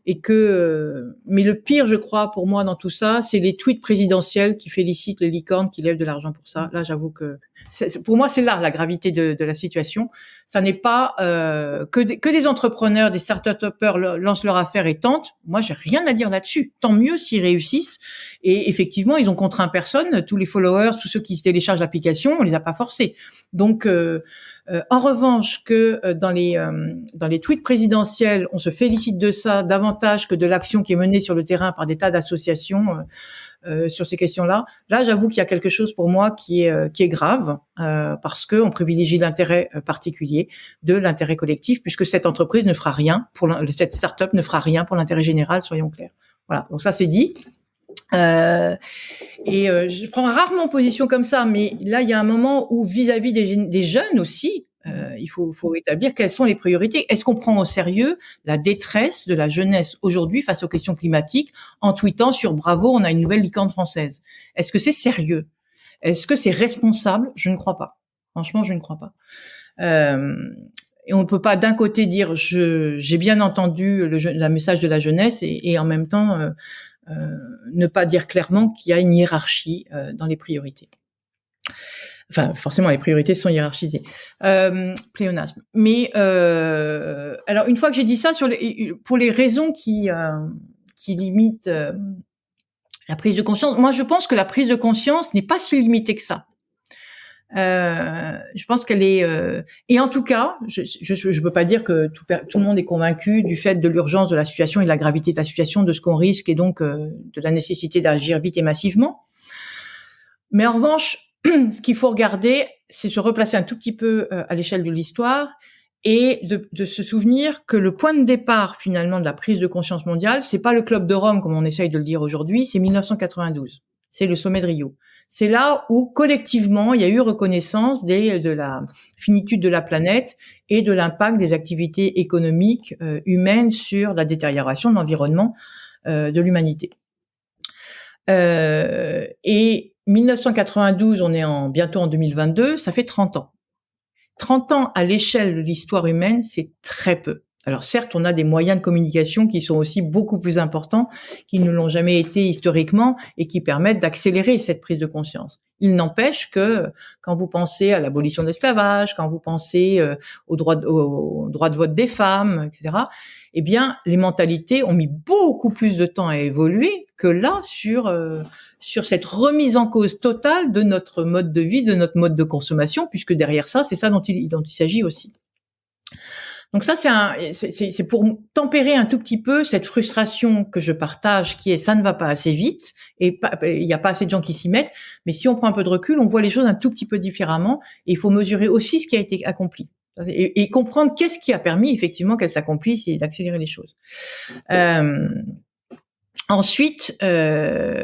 mais le pire, je crois, pour moi dans tout ça, c'est les tweets présidentiels qui félicitent les licornes qui lèvent de l'argent pour ça. Là, j'avoue que pour moi, c'est là la gravité de la situation. Ça n'est pas que des entrepreneurs, des start-upers lancent leur affaire et tentent. Moi, j'ai rien à dire là-dessus. Tant mieux s'ils réussissent. Et effectivement, ils ont contraint personne. Tous les followers, tous ceux qui téléchargent l'application, on les a pas forcés. Donc, en revanche, que dans les tweets présidentiels, on se félicite de ça davantage que de l'action qui est menée sur le terrain par des tas d'associations sur ces questions-là. Là, j'avoue qu'il y a quelque chose pour moi qui est grave, parce que on privilégie l'intérêt particulier de l'intérêt collectif, puisque cette entreprise ne fera rien cette start-up ne fera rien pour l'intérêt général, soyons clairs. Voilà. Donc ça, c'est dit. Je prends rarement position comme ça, mais là, il y a un moment où vis-à-vis des jeunes aussi, il faut établir quelles sont les priorités. Est-ce qu'on prend au sérieux la détresse de la jeunesse aujourd'hui face aux questions climatiques en tweetant sur Bravo, on a une nouvelle licorne française? Est-ce que c'est sérieux? Est-ce que c'est responsable? Je ne crois pas. Franchement, je ne crois pas. Et on ne peut pas d'un côté dire j'ai bien entendu le message de la jeunesse et en même temps ne pas dire clairement qu'il y a une hiérarchie dans les priorités. Enfin, forcément, les priorités sont hiérarchisées. Pléonasme. Mais alors, une fois que j'ai dit ça, pour les raisons qui limitent la prise de conscience, moi, je pense que la prise de conscience n'est pas si limitée que ça. Je pense qu'elle est et en tout cas, je peux pas dire que tout le monde est convaincu du fait de l'urgence de la situation et de la gravité de la situation, de ce qu'on risque, et donc de la nécessité d'agir vite et massivement. Mais en revanche, ce qu'il faut regarder, c'est se replacer un tout petit peu à l'échelle de l'histoire et de se souvenir que le point de départ finalement de la prise de conscience mondiale, c'est pas le Club de Rome comme on essaye de le dire aujourd'hui, c'est 1992. c'est le sommet de Rio. C'est là où collectivement il y a eu reconnaissance de la finitude de la planète et de l'impact des activités économiques humaines sur la détérioration de l'environnement de l'humanité. Et 1992, on est bientôt en 2022, ça fait 30 ans. 30 ans à l'échelle de l'histoire humaine, c'est très peu. Alors certes, on a des moyens de communication qui sont aussi beaucoup plus importants, qui ne l'ont jamais été historiquement et qui permettent d'accélérer cette prise de conscience. Il n'empêche que quand vous pensez à l'abolition de l'esclavage, quand vous pensez au droit de vote des femmes, etc., eh bien, les mentalités ont mis beaucoup plus de temps à évoluer que là sur cette remise en cause totale de notre mode de vie, de notre mode de consommation, puisque derrière ça, c'est ça dont il s'agit aussi. Donc ça, c'est pour tempérer un tout petit peu cette frustration que je partage, qui est ça ne va pas assez vite et il n'y a pas assez de gens qui s'y mettent. Mais si on prend un peu de recul, on voit les choses un tout petit peu différemment et il faut mesurer aussi ce qui a été accompli et comprendre qu'est-ce qui a permis effectivement qu'elles s'accomplissent et d'accélérer les choses. Ensuite, le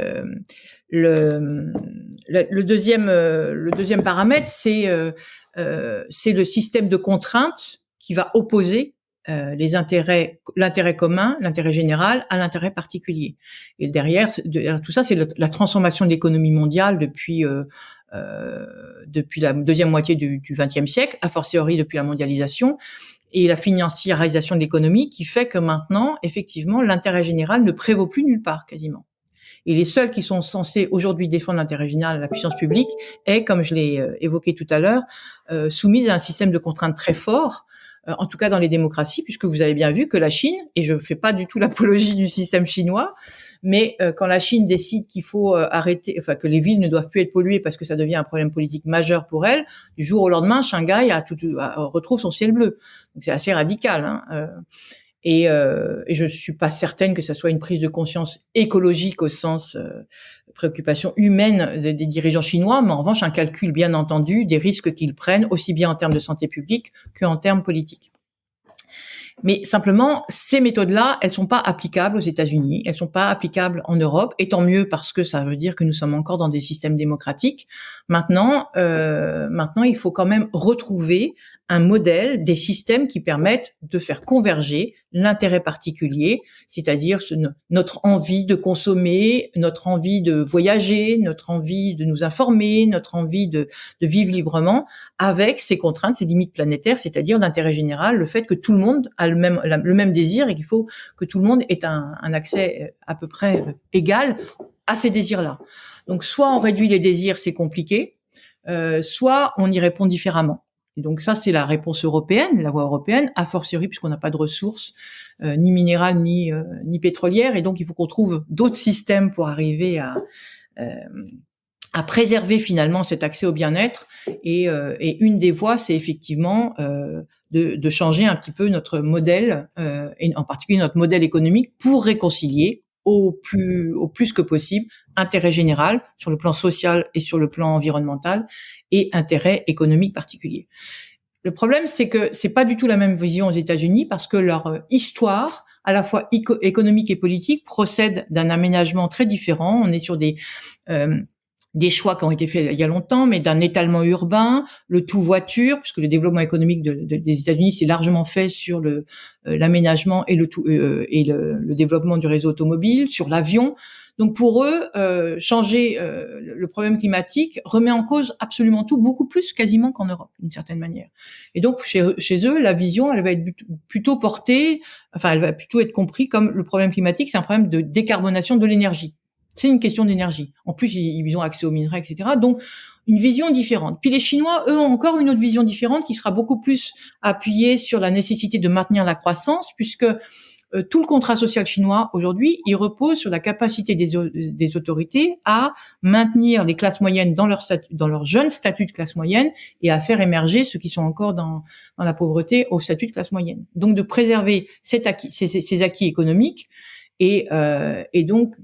deuxième paramètre, c'est le système de contraintes qui va opposer l'intérêt commun, l'intérêt général à l'intérêt particulier. Et derrière tout ça, c'est la transformation de l'économie mondiale depuis la deuxième moitié du XXe siècle, a fortiori depuis la mondialisation, et la financiarisation de l'économie qui fait que maintenant, effectivement, l'intérêt général ne prévaut plus nulle part quasiment. Et les seuls qui sont censés aujourd'hui défendre l'intérêt général à la puissance publique est, comme je l'ai évoqué tout à l'heure, soumise à un système de contraintes très fort, en tout cas dans les démocraties, puisque vous avez bien vu que la Chine, et je ne fais pas du tout l'apologie du système chinois, mais quand la Chine décide qu'il faut arrêter, enfin que les villes ne doivent plus être polluées parce que ça devient un problème politique majeur pour elle, du jour au lendemain, Shanghai retrouve son ciel bleu. Donc c'est assez radical, hein. Et je suis pas certaine que ça soit une prise de conscience écologique au sens préoccupation humaine des dirigeants chinois, mais en revanche un calcul bien entendu des risques qu'ils prennent, aussi bien en termes de santé publique qu'en termes politiques. Mais simplement, ces méthodes-là, elles sont pas applicables aux États-Unis, elles sont pas applicables en Europe, et tant mieux parce que ça veut dire que nous sommes encore dans des systèmes démocratiques. Maintenant, il faut quand même retrouver un modèle, des systèmes qui permettent de faire converger l'intérêt particulier, c'est-à-dire notre envie de consommer, notre envie de voyager, notre envie de nous informer, notre envie de vivre librement, avec ces contraintes, ces limites planétaires, c'est-à-dire l'intérêt général, le fait que tout le monde a le même désir et qu'il faut que tout le monde ait un accès à peu près égal à ces désirs-là. Donc soit on réduit les désirs, c'est compliqué, soit on y répond différemment. Et donc ça, c'est la réponse européenne, la voie européenne, a fortiori puisqu'on n'a pas de ressources ni minérales ni pétrolières, et donc il faut qu'on trouve d'autres systèmes pour arriver à préserver finalement cet accès au bien-être. Et une des voies, c'est effectivement de changer un petit peu notre modèle, et en particulier notre modèle économique, pour réconcilier au plus que possible intérêt général sur le plan social et sur le plan environnemental et intérêt économique particulier. Le problème, c'est que c'est pas du tout la même vision aux États-Unis parce que leur histoire, à la fois économique et politique, procède d'un aménagement très différent. On est sur des choix qui ont été faits il y a longtemps, mais d'un étalement urbain, le tout voiture, puisque le développement économique des États-Unis s'est largement fait sur l'aménagement et le développement du réseau automobile, sur l'avion. Donc pour eux, changer le problème climatique remet en cause absolument tout, beaucoup plus quasiment qu'en Europe, d'une certaine manière. Et donc chez eux, la vision, elle va être plutôt portée, enfin elle va plutôt être comprise comme le problème climatique, c'est un problème de décarbonation de l'énergie. C'est une question d'énergie. En plus, ils ont accès aux minerais, etc. Donc, une vision différente. Puis les Chinois, eux, ont encore une autre vision différente qui sera beaucoup plus appuyée sur la nécessité de maintenir la croissance, puisque tout le contrat social chinois, aujourd'hui, il repose sur la capacité des autorités à maintenir les classes moyennes dans leur jeune statut de classe moyenne et à faire émerger ceux qui sont encore dans la pauvreté au statut de classe moyenne. Donc, de préserver ces acquis économiques Et donc,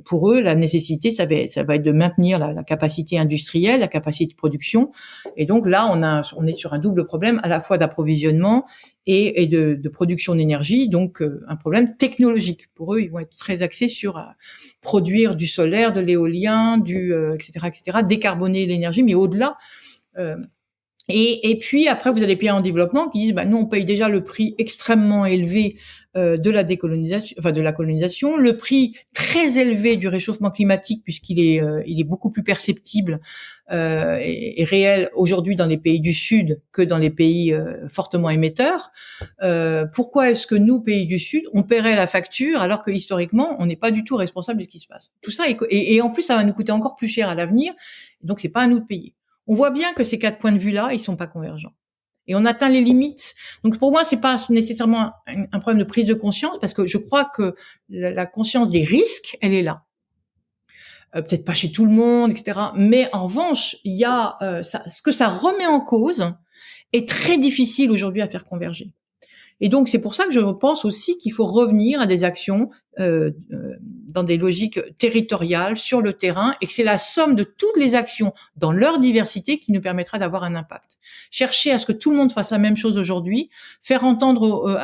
pour eux, la nécessité, ça va être de maintenir la capacité industrielle, la capacité de production. Et donc là, on est sur un double problème, à la fois d'approvisionnement et de production d'énergie, donc un problème technologique. Pour eux, ils vont être très axés sur produire du solaire, de l'éolien, etc., décarboner l'énergie, mais au-delà. Et puis après, vous avez les pays en développement qui disent, nous, on paye déjà le prix extrêmement élevé de la décolonisation, enfin de la colonisation, le prix très élevé du réchauffement climatique puisqu'il est beaucoup plus perceptible et réel aujourd'hui dans les pays du Sud que dans les pays fortement émetteurs. Pourquoi est-ce que nous, pays du Sud, on paierait la facture alors que historiquement, on n'est pas du tout responsable de ce qui se passe? Tout ça et en plus, ça va nous coûter encore plus cher à l'avenir. Donc, c'est pas à nous de payer. On voit bien que ces 4 points de vue-là, ils sont pas convergents. Et on atteint les limites. Donc pour moi, c'est pas nécessairement un problème de prise de conscience, parce que je crois que la conscience des risques, elle est là. Peut-être pas chez tout le monde, etc. Mais en revanche, il y a ce que ça remet en cause est très difficile aujourd'hui à faire converger. Et donc, c'est pour ça que je pense aussi qu'il faut revenir à des actions dans des logiques territoriales sur le terrain, et que c'est la somme de toutes les actions dans leur diversité qui nous permettra d'avoir un impact. Chercher à ce que tout le monde fasse la même chose aujourd'hui, faire entendre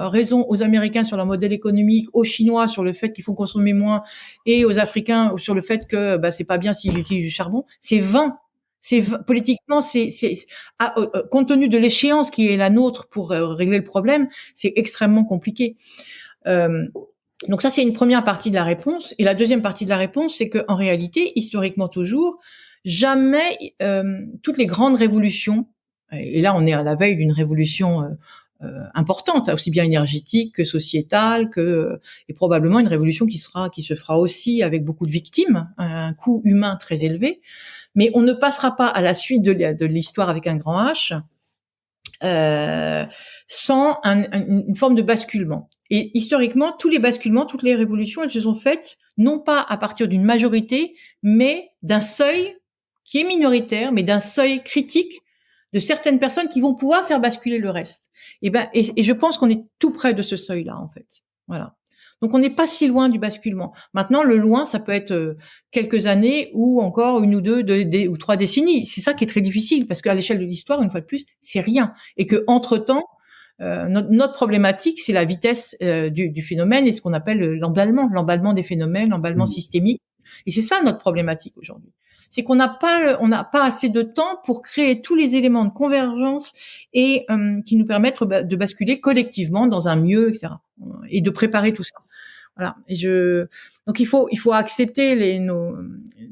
raison aux Américains sur leur modèle économique, aux Chinois sur le fait qu'il faut consommer moins, et aux Africains sur le fait que c'est pas bien s'ils utilisent du charbon, c'est vain. Politiquement, compte tenu de l'échéance qui est la nôtre pour régler le problème, c'est extrêmement compliqué. Donc ça, c'est une première partie de la réponse. Et la deuxième partie de la réponse, c'est que en réalité, historiquement toujours, jamais toutes les grandes révolutions, et là on est à la veille d'une révolution importante, aussi bien énergétique que sociétale, et probablement une révolution qui se fera aussi avec beaucoup de victimes, un coût humain très élevé. Mais on ne passera pas à la suite de l'histoire avec un grand H sans une forme de basculement. Et historiquement, tous les basculements, toutes les révolutions, elles se sont faites non pas à partir d'une majorité, mais d'un seuil qui est minoritaire, mais d'un seuil critique de certaines personnes qui vont pouvoir faire basculer le reste. Et je pense qu'on est tout près de ce seuil-là, en fait. Voilà. Donc on n'est pas si loin du basculement. Maintenant, le loin, ça peut être quelques années ou encore une ou deux ou 3 décennies. C'est ça qui est très difficile, parce qu'à l'échelle de l'histoire, une fois de plus, c'est rien. Et que entre-temps, notre problématique, c'est la vitesse du phénomène et ce qu'on appelle l'emballement des phénomènes, l'emballement systémique. Et c'est ça notre problématique aujourd'hui. C'est qu'on n'a pas assez de temps pour créer tous les éléments de convergence et qui nous permettent de basculer collectivement dans un mieux, etc. Et de préparer tout ça. Voilà. Donc il faut accepter les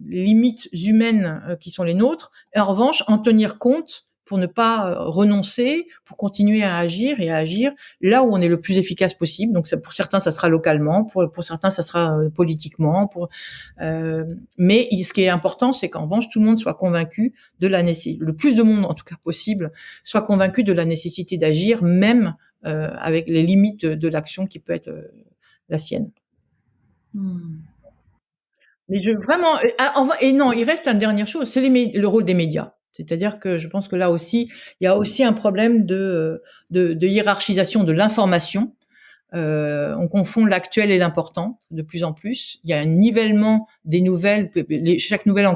limites humaines qui sont les nôtres, et en revanche en tenir compte pour ne pas renoncer, pour continuer à agir là où on est le plus efficace possible. Donc pour certains, ça sera localement, pour certains, ça sera politiquement. Mais ce qui est important, c'est qu'en revanche, tout le monde soit convaincu de la nécessité, le plus de monde en tout cas possible, soit convaincu de la nécessité d'agir, même avec les limites de l'action qui peut être la sienne. Mais non, il reste une dernière chose, c'est le rôle des médias. C'est-à-dire que je pense que là aussi, il y a aussi un problème de hiérarchisation de l'information. On confond l'actuel et l'important de plus en plus. Il y a un nivellement des nouvelles. Chaque nouvelle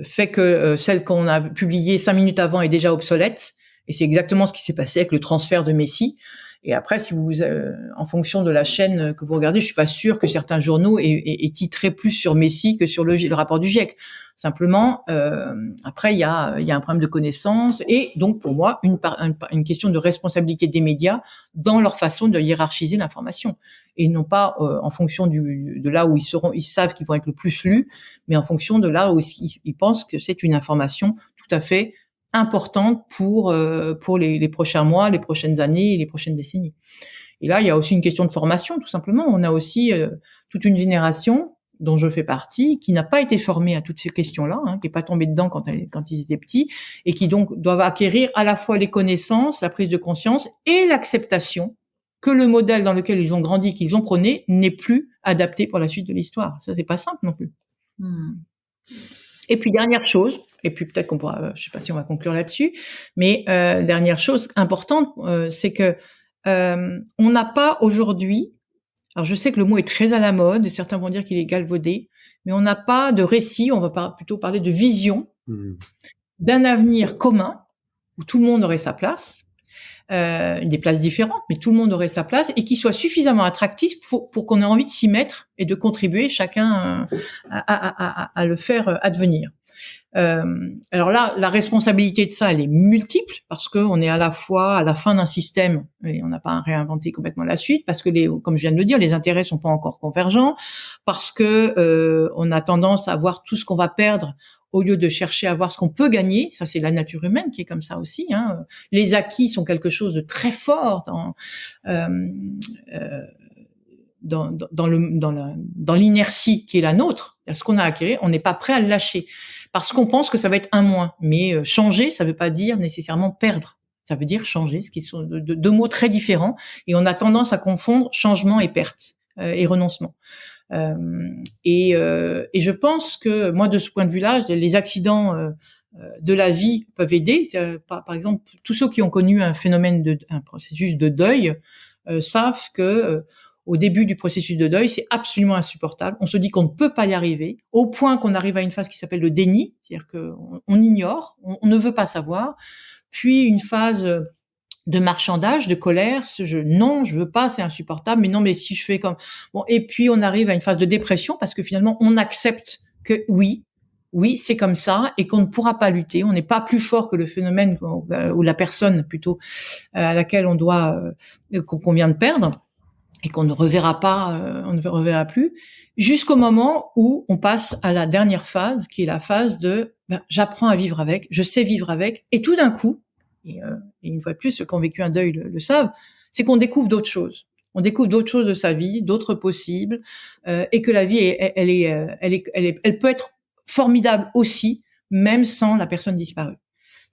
fait que celle qu'on a publiée 5 minutes avant est déjà obsolète. Et c'est exactement ce qui s'est passé avec le transfert de Messi. Et après, si en fonction de la chaîne que vous regardez, je suis pas sûre que certains journaux aient titré plus sur Messi que sur le rapport du GIEC. Simplement, après, il y a un problème de connaissance et donc pour moi une question de responsabilité des médias dans leur façon de hiérarchiser l'information et non pas en fonction de là où ils savent qu'ils vont être le plus lus, mais en fonction de là où ils pensent que c'est une information tout à fait importante pour les prochains mois, les prochaines années et les prochaines décennies. Et là, il y a aussi une question de formation, tout simplement. On a aussi toute une génération dont je fais partie, qui n'a pas été formée à toutes ces questions-là, qui n'est pas tombée dedans quand ils étaient petits, et qui donc doivent acquérir à la fois les connaissances, la prise de conscience et l'acceptation que le modèle dans lequel ils ont grandi, qu'ils ont prôné, n'est plus adapté pour la suite de l'histoire. Ça, c'est pas simple non plus. Et puis dernière chose, et puis peut-être qu'on pourra, je sais pas si on va conclure là-dessus, mais dernière chose importante, c'est que on n'a pas aujourd'hui, alors je sais que le mot est très à la mode et certains vont dire qu'il est galvaudé, mais on n'a pas de récit, on va plutôt parler de vision d'un avenir commun où tout le monde aurait sa place, des places différentes, mais tout le monde aurait sa place et qui soit suffisamment attractif pour qu'on ait envie de s'y mettre et de contribuer chacun à le faire advenir. Alors là, la responsabilité de ça, elle est multiple parce que on est à la fois à la fin d'un système et on n'a pas réinventé complètement la suite parce que comme je viens de le dire, les intérêts sont pas encore convergents, parce que on a tendance à voir tout ce qu'on va perdre au lieu de chercher à voir ce qu'on peut gagner. Ça, c'est la nature humaine qui est comme ça aussi, hein. Les acquis sont quelque chose de très fort dans l'inertie qui est la nôtre. Ce qu'on a acquis, on n'est pas prêt à le lâcher parce qu'on pense que ça va être un moins. Mais changer, ça veut pas dire nécessairement perdre. Ça veut dire changer, ce qui sont deux mots très différents. Et on a tendance à confondre changement et perte et renoncement. Et je pense que moi, de ce point de vue-là, les accidents de la vie peuvent aider. Par exemple, tous ceux qui ont connu un processus de deuil savent que au début du processus de deuil, c'est absolument insupportable. On se dit qu'on ne peut pas y arriver, au point qu'on arrive à une phase qui s'appelle le déni, c'est-à-dire qu'on ignore, on ne veut pas savoir. Puis une phase de marchandage, de colère, non, je veux pas, c'est insupportable, mais non, mais si je fais comme... Bon, et puis on arrive à une phase de dépression parce que finalement, on accepte que oui, c'est comme ça et qu'on ne pourra pas lutter. On n'est pas plus fort que le phénomène ou la personne plutôt à laquelle on doit, qu'on vient de perdre et qu'on ne reverra pas, on ne reverra plus, jusqu'au moment où on passe à la dernière phase, qui est la phase de j'apprends à vivre avec, je sais vivre avec, et tout d'un coup, et une fois de plus, ceux qui ont vécu un deuil le savent, c'est qu'on découvre d'autres choses. On découvre d'autres choses de sa vie, d'autres possibles, et que la vie, elle peut être formidable aussi, même sans la personne disparue.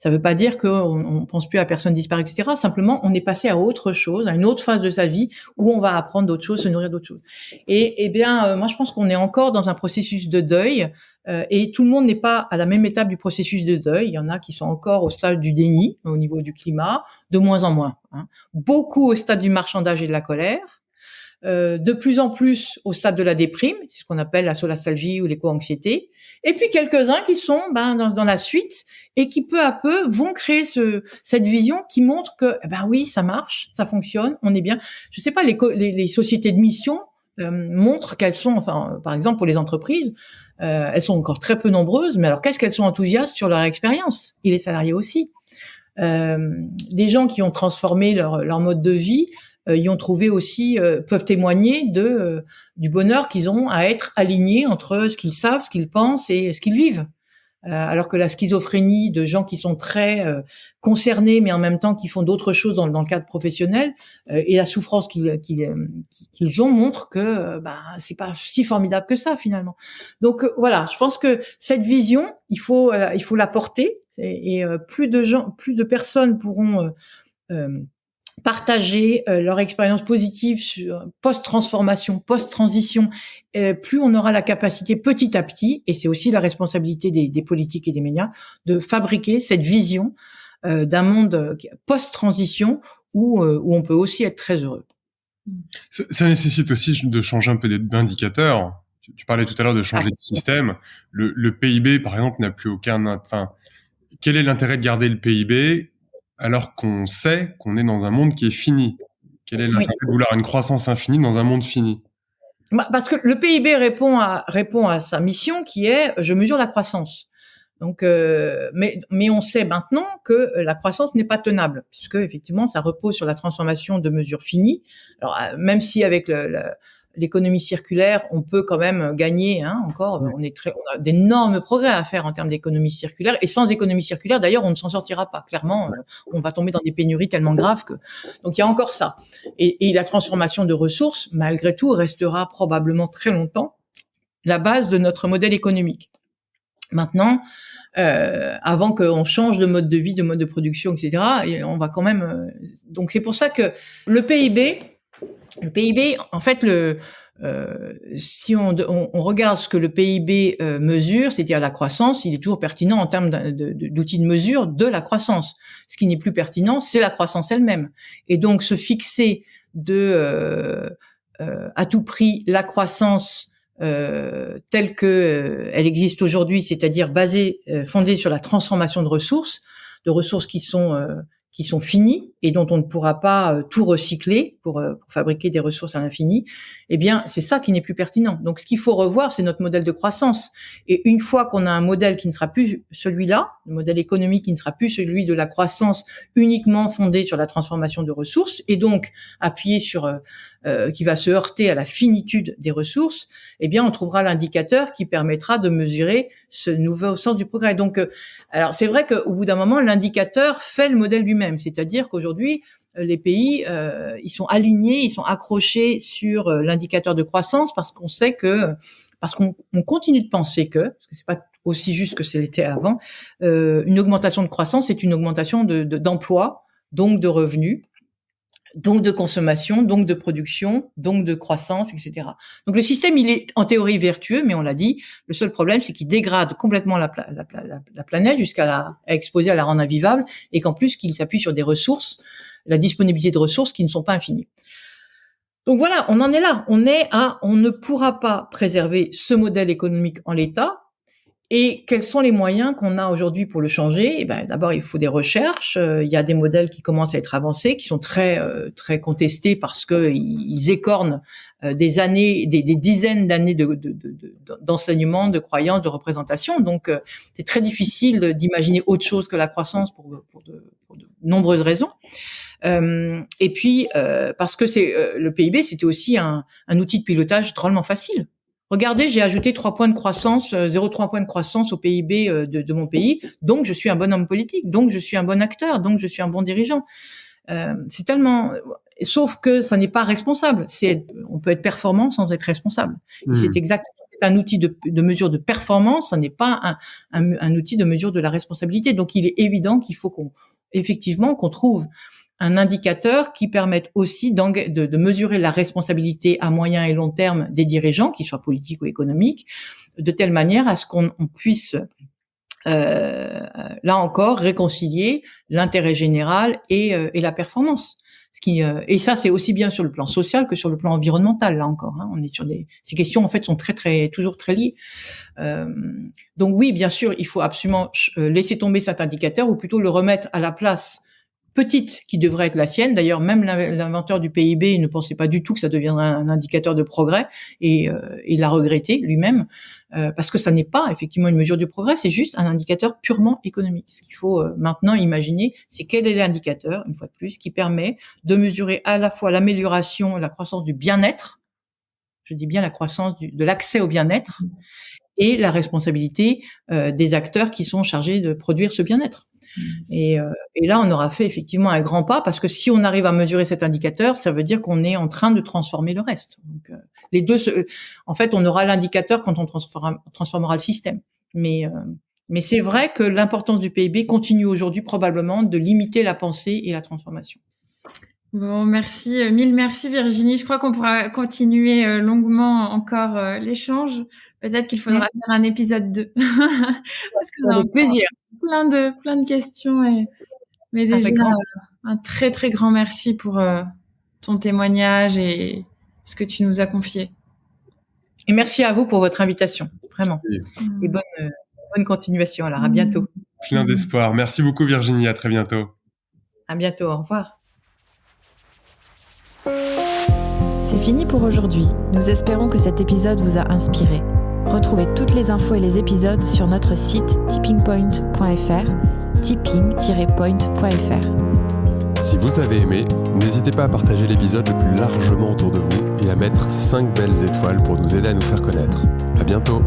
Ça veut pas dire qu'on pense plus à personne disparue, etc. Simplement, on est passé à autre chose, à une autre phase de sa vie où on va apprendre d'autres choses, se nourrir d'autres choses. Et bien, moi, je pense qu'on est encore dans un processus de deuil et tout le monde n'est pas à la même étape du processus de deuil. Il y en a qui sont encore au stade du déni au niveau du climat, de moins en moins. Beaucoup au stade du marchandage et de la colère. De plus en plus au stade de la déprime, c'est ce qu'on appelle la solastalgie ou l'éco-anxiété, et puis quelques-uns qui sont dans la suite et qui peu à peu vont créer cette vision qui montre que oui, ça marche, ça fonctionne, on est bien. Je sais pas, les sociétés de mission montrent qu'elles sont, enfin par exemple pour les entreprises, elles sont encore très peu nombreuses, mais alors qu'est-ce qu'elles sont enthousiastes sur leur expérience, et les salariés aussi. Des gens qui ont transformé leur mode de vie y ont trouvé aussi, peuvent témoigner du bonheur qu'ils ont à être alignés entre ce qu'ils savent, ce qu'ils pensent et ce qu'ils vivent. Alors que la schizophrénie de gens qui sont très concernés, mais en même temps qui font d'autres choses dans le cadre professionnel, et la souffrance qu'ils ont montre que c'est pas si formidable que ça finalement. Donc voilà, je pense que cette vision, il faut la porter, et plus de personnes pourront partager leur expérience positive sur post-transformation, post-transition, plus on aura la capacité petit à petit, et c'est aussi la responsabilité des politiques et des médias, de fabriquer cette vision d'un monde post-transition où on peut aussi être très heureux. Ça nécessite aussi de changer un peu d'indicateurs. Tu parlais tout à l'heure de changer de système. Le PIB, par exemple, n'a plus quel est l'intérêt de garder le PIB alors qu'on sait qu'on est dans un monde qui est fini? Quel est l'intérêt de vouloir une croissance infinie dans un monde fini? Parce que le PIB répond à sa mission qui est je mesure la croissance. Donc, mais on sait maintenant que la croissance n'est pas tenable, puisque effectivement ça repose sur la transformation de mesures finies. Alors même si avec l'économie circulaire, on peut quand même gagner, encore. On a d'énormes progrès à faire en termes d'économie circulaire. Et sans économie circulaire, d'ailleurs, on ne s'en sortira pas. Clairement, on va tomber dans des pénuries tellement graves que. Donc, il y a encore ça. Et la transformation de ressources, malgré tout, restera probablement très longtemps la base de notre modèle économique. Maintenant, avant qu'on change de mode de vie, de mode de production, etc., et on va quand même. Donc, c'est pour ça que le PIB, en fait, si on regarde ce que le PIB mesure, c'est-à-dire la croissance, il est toujours pertinent en termes d'outils de mesure de la croissance. Ce qui n'est plus pertinent, c'est la croissance elle-même. Et donc se fixer à tout prix la croissance telle que elle existe aujourd'hui, c'est-à-dire fondée sur la transformation de ressources qui sont finies et dont on ne pourra pas tout recycler pour fabriquer des ressources à l'infini, eh bien, c'est ça qui n'est plus pertinent. Donc, ce qu'il faut revoir, c'est notre modèle de croissance. Et une fois qu'on a un modèle qui ne sera plus celui-là, le modèle économique qui ne sera plus celui de la croissance uniquement fondée sur la transformation de ressources, et donc appuyé qui va se heurter à la finitude des ressources, eh bien, on trouvera l'indicateur qui permettra de mesurer ce nouveau sens du progrès. Donc, alors, c'est vrai qu'au bout d'un moment, l'indicateur fait le modèle lui-même. C'est-à-dire qu'aujourd'hui, les pays, ils sont alignés, ils sont accrochés sur l'indicateur de croissance parce qu'on continue de penser parce que c'est pas aussi juste que c'était avant, une augmentation de croissance, c'est une augmentation d'emploi, donc de revenus, donc de consommation, donc de production, donc de croissance, etc. Donc le système, il est en théorie vertueux, mais on l'a dit, le seul problème, c'est qu'il dégrade complètement la planète jusqu'à exposer à la rendre invivable, et qu'en plus, qu'il s'appuie sur des ressources, la disponibilité de ressources qui ne sont pas infinies. Donc voilà, on en est là. On ne pourra pas préserver ce modèle économique en l'état. Et quels sont les moyens qu'on a aujourd'hui pour le changer ? Eh ben, d'abord, il faut des recherches. Il y a des modèles qui commencent à être avancés, qui sont très très contestés parce que ils écornent des années, des dizaines d'années d'enseignement, de croyances, de représentation. Donc, c'est très difficile d'imaginer autre chose que la croissance pour de nombreuses raisons. Et puis, parce que le PIB, c'était aussi un outil de pilotage drôlement facile. Regardez, j'ai ajouté 3 points de croissance, 0,3 points de croissance au PIB de mon pays, donc je suis un bon homme politique, donc je suis un bon acteur, donc je suis un bon dirigeant. C'est tellement, sauf que ça n'est pas responsable. On peut être performant sans être responsable. Et c'est exactement un outil de mesure de performance, ça n'est pas un outil de mesure de la responsabilité. Donc il est évident qu'il faut qu'on trouve un indicateur qui permette aussi de mesurer la responsabilité à moyen et long terme des dirigeants, qu'ils soient politiques ou économiques, de telle manière à ce qu'on puisse, là encore, réconcilier l'intérêt général et la performance. Et ça, c'est aussi bien sur le plan social que sur le plan environnemental, là encore. On est sur ces questions, en fait, sont toujours très liées. Donc oui, bien sûr, il faut absolument laisser tomber cet indicateur, ou plutôt le remettre à la place petite qui devrait être la sienne. D'ailleurs, même l'inventeur du PIB ne pensait pas du tout que ça deviendrait un indicateur de progrès, et il l'a regretté lui-même, parce que ça n'est pas effectivement une mesure du progrès, c'est juste un indicateur purement économique. Ce qu'il faut maintenant imaginer, c'est quel est l'indicateur, une fois de plus, qui permet de mesurer à la fois l'amélioration, la croissance du bien-être, je dis bien la croissance de l'accès au bien-être, et la responsabilité des acteurs qui sont chargés de produire ce bien-être. Et là, on aura fait effectivement un grand pas, parce que si on arrive à mesurer cet indicateur, ça veut dire qu'on est en train de transformer le reste. Donc, les deux, en fait, on aura l'indicateur quand on transformera le système. Mais c'est vrai que l'importance du PIB continue aujourd'hui probablement de limiter la pensée et la transformation. Bon, merci, mille merci Virginie. Je crois qu'on pourra continuer longuement encore l'échange. Peut-être qu'il faudra faire un épisode 2. Parce qu'on a avec plaisir. Plein de questions. Mais déjà, un très très grand merci pour ton témoignage et ce que tu nous as confié. Et merci à vous pour votre invitation, vraiment. Et bonne continuation. Alors, à bientôt. Plein d'espoir. Merci beaucoup Virginie, à très bientôt. À bientôt, au revoir. C'est fini pour aujourd'hui. Nous espérons que cet épisode vous a inspiré. Retrouvez toutes les infos et les épisodes sur notre site tippingpoint.fr, tipping-point.fr. Si vous avez aimé, n'hésitez pas à partager l'épisode le plus largement autour de vous et à mettre 5 belles étoiles pour nous aider à nous faire connaître. À bientôt!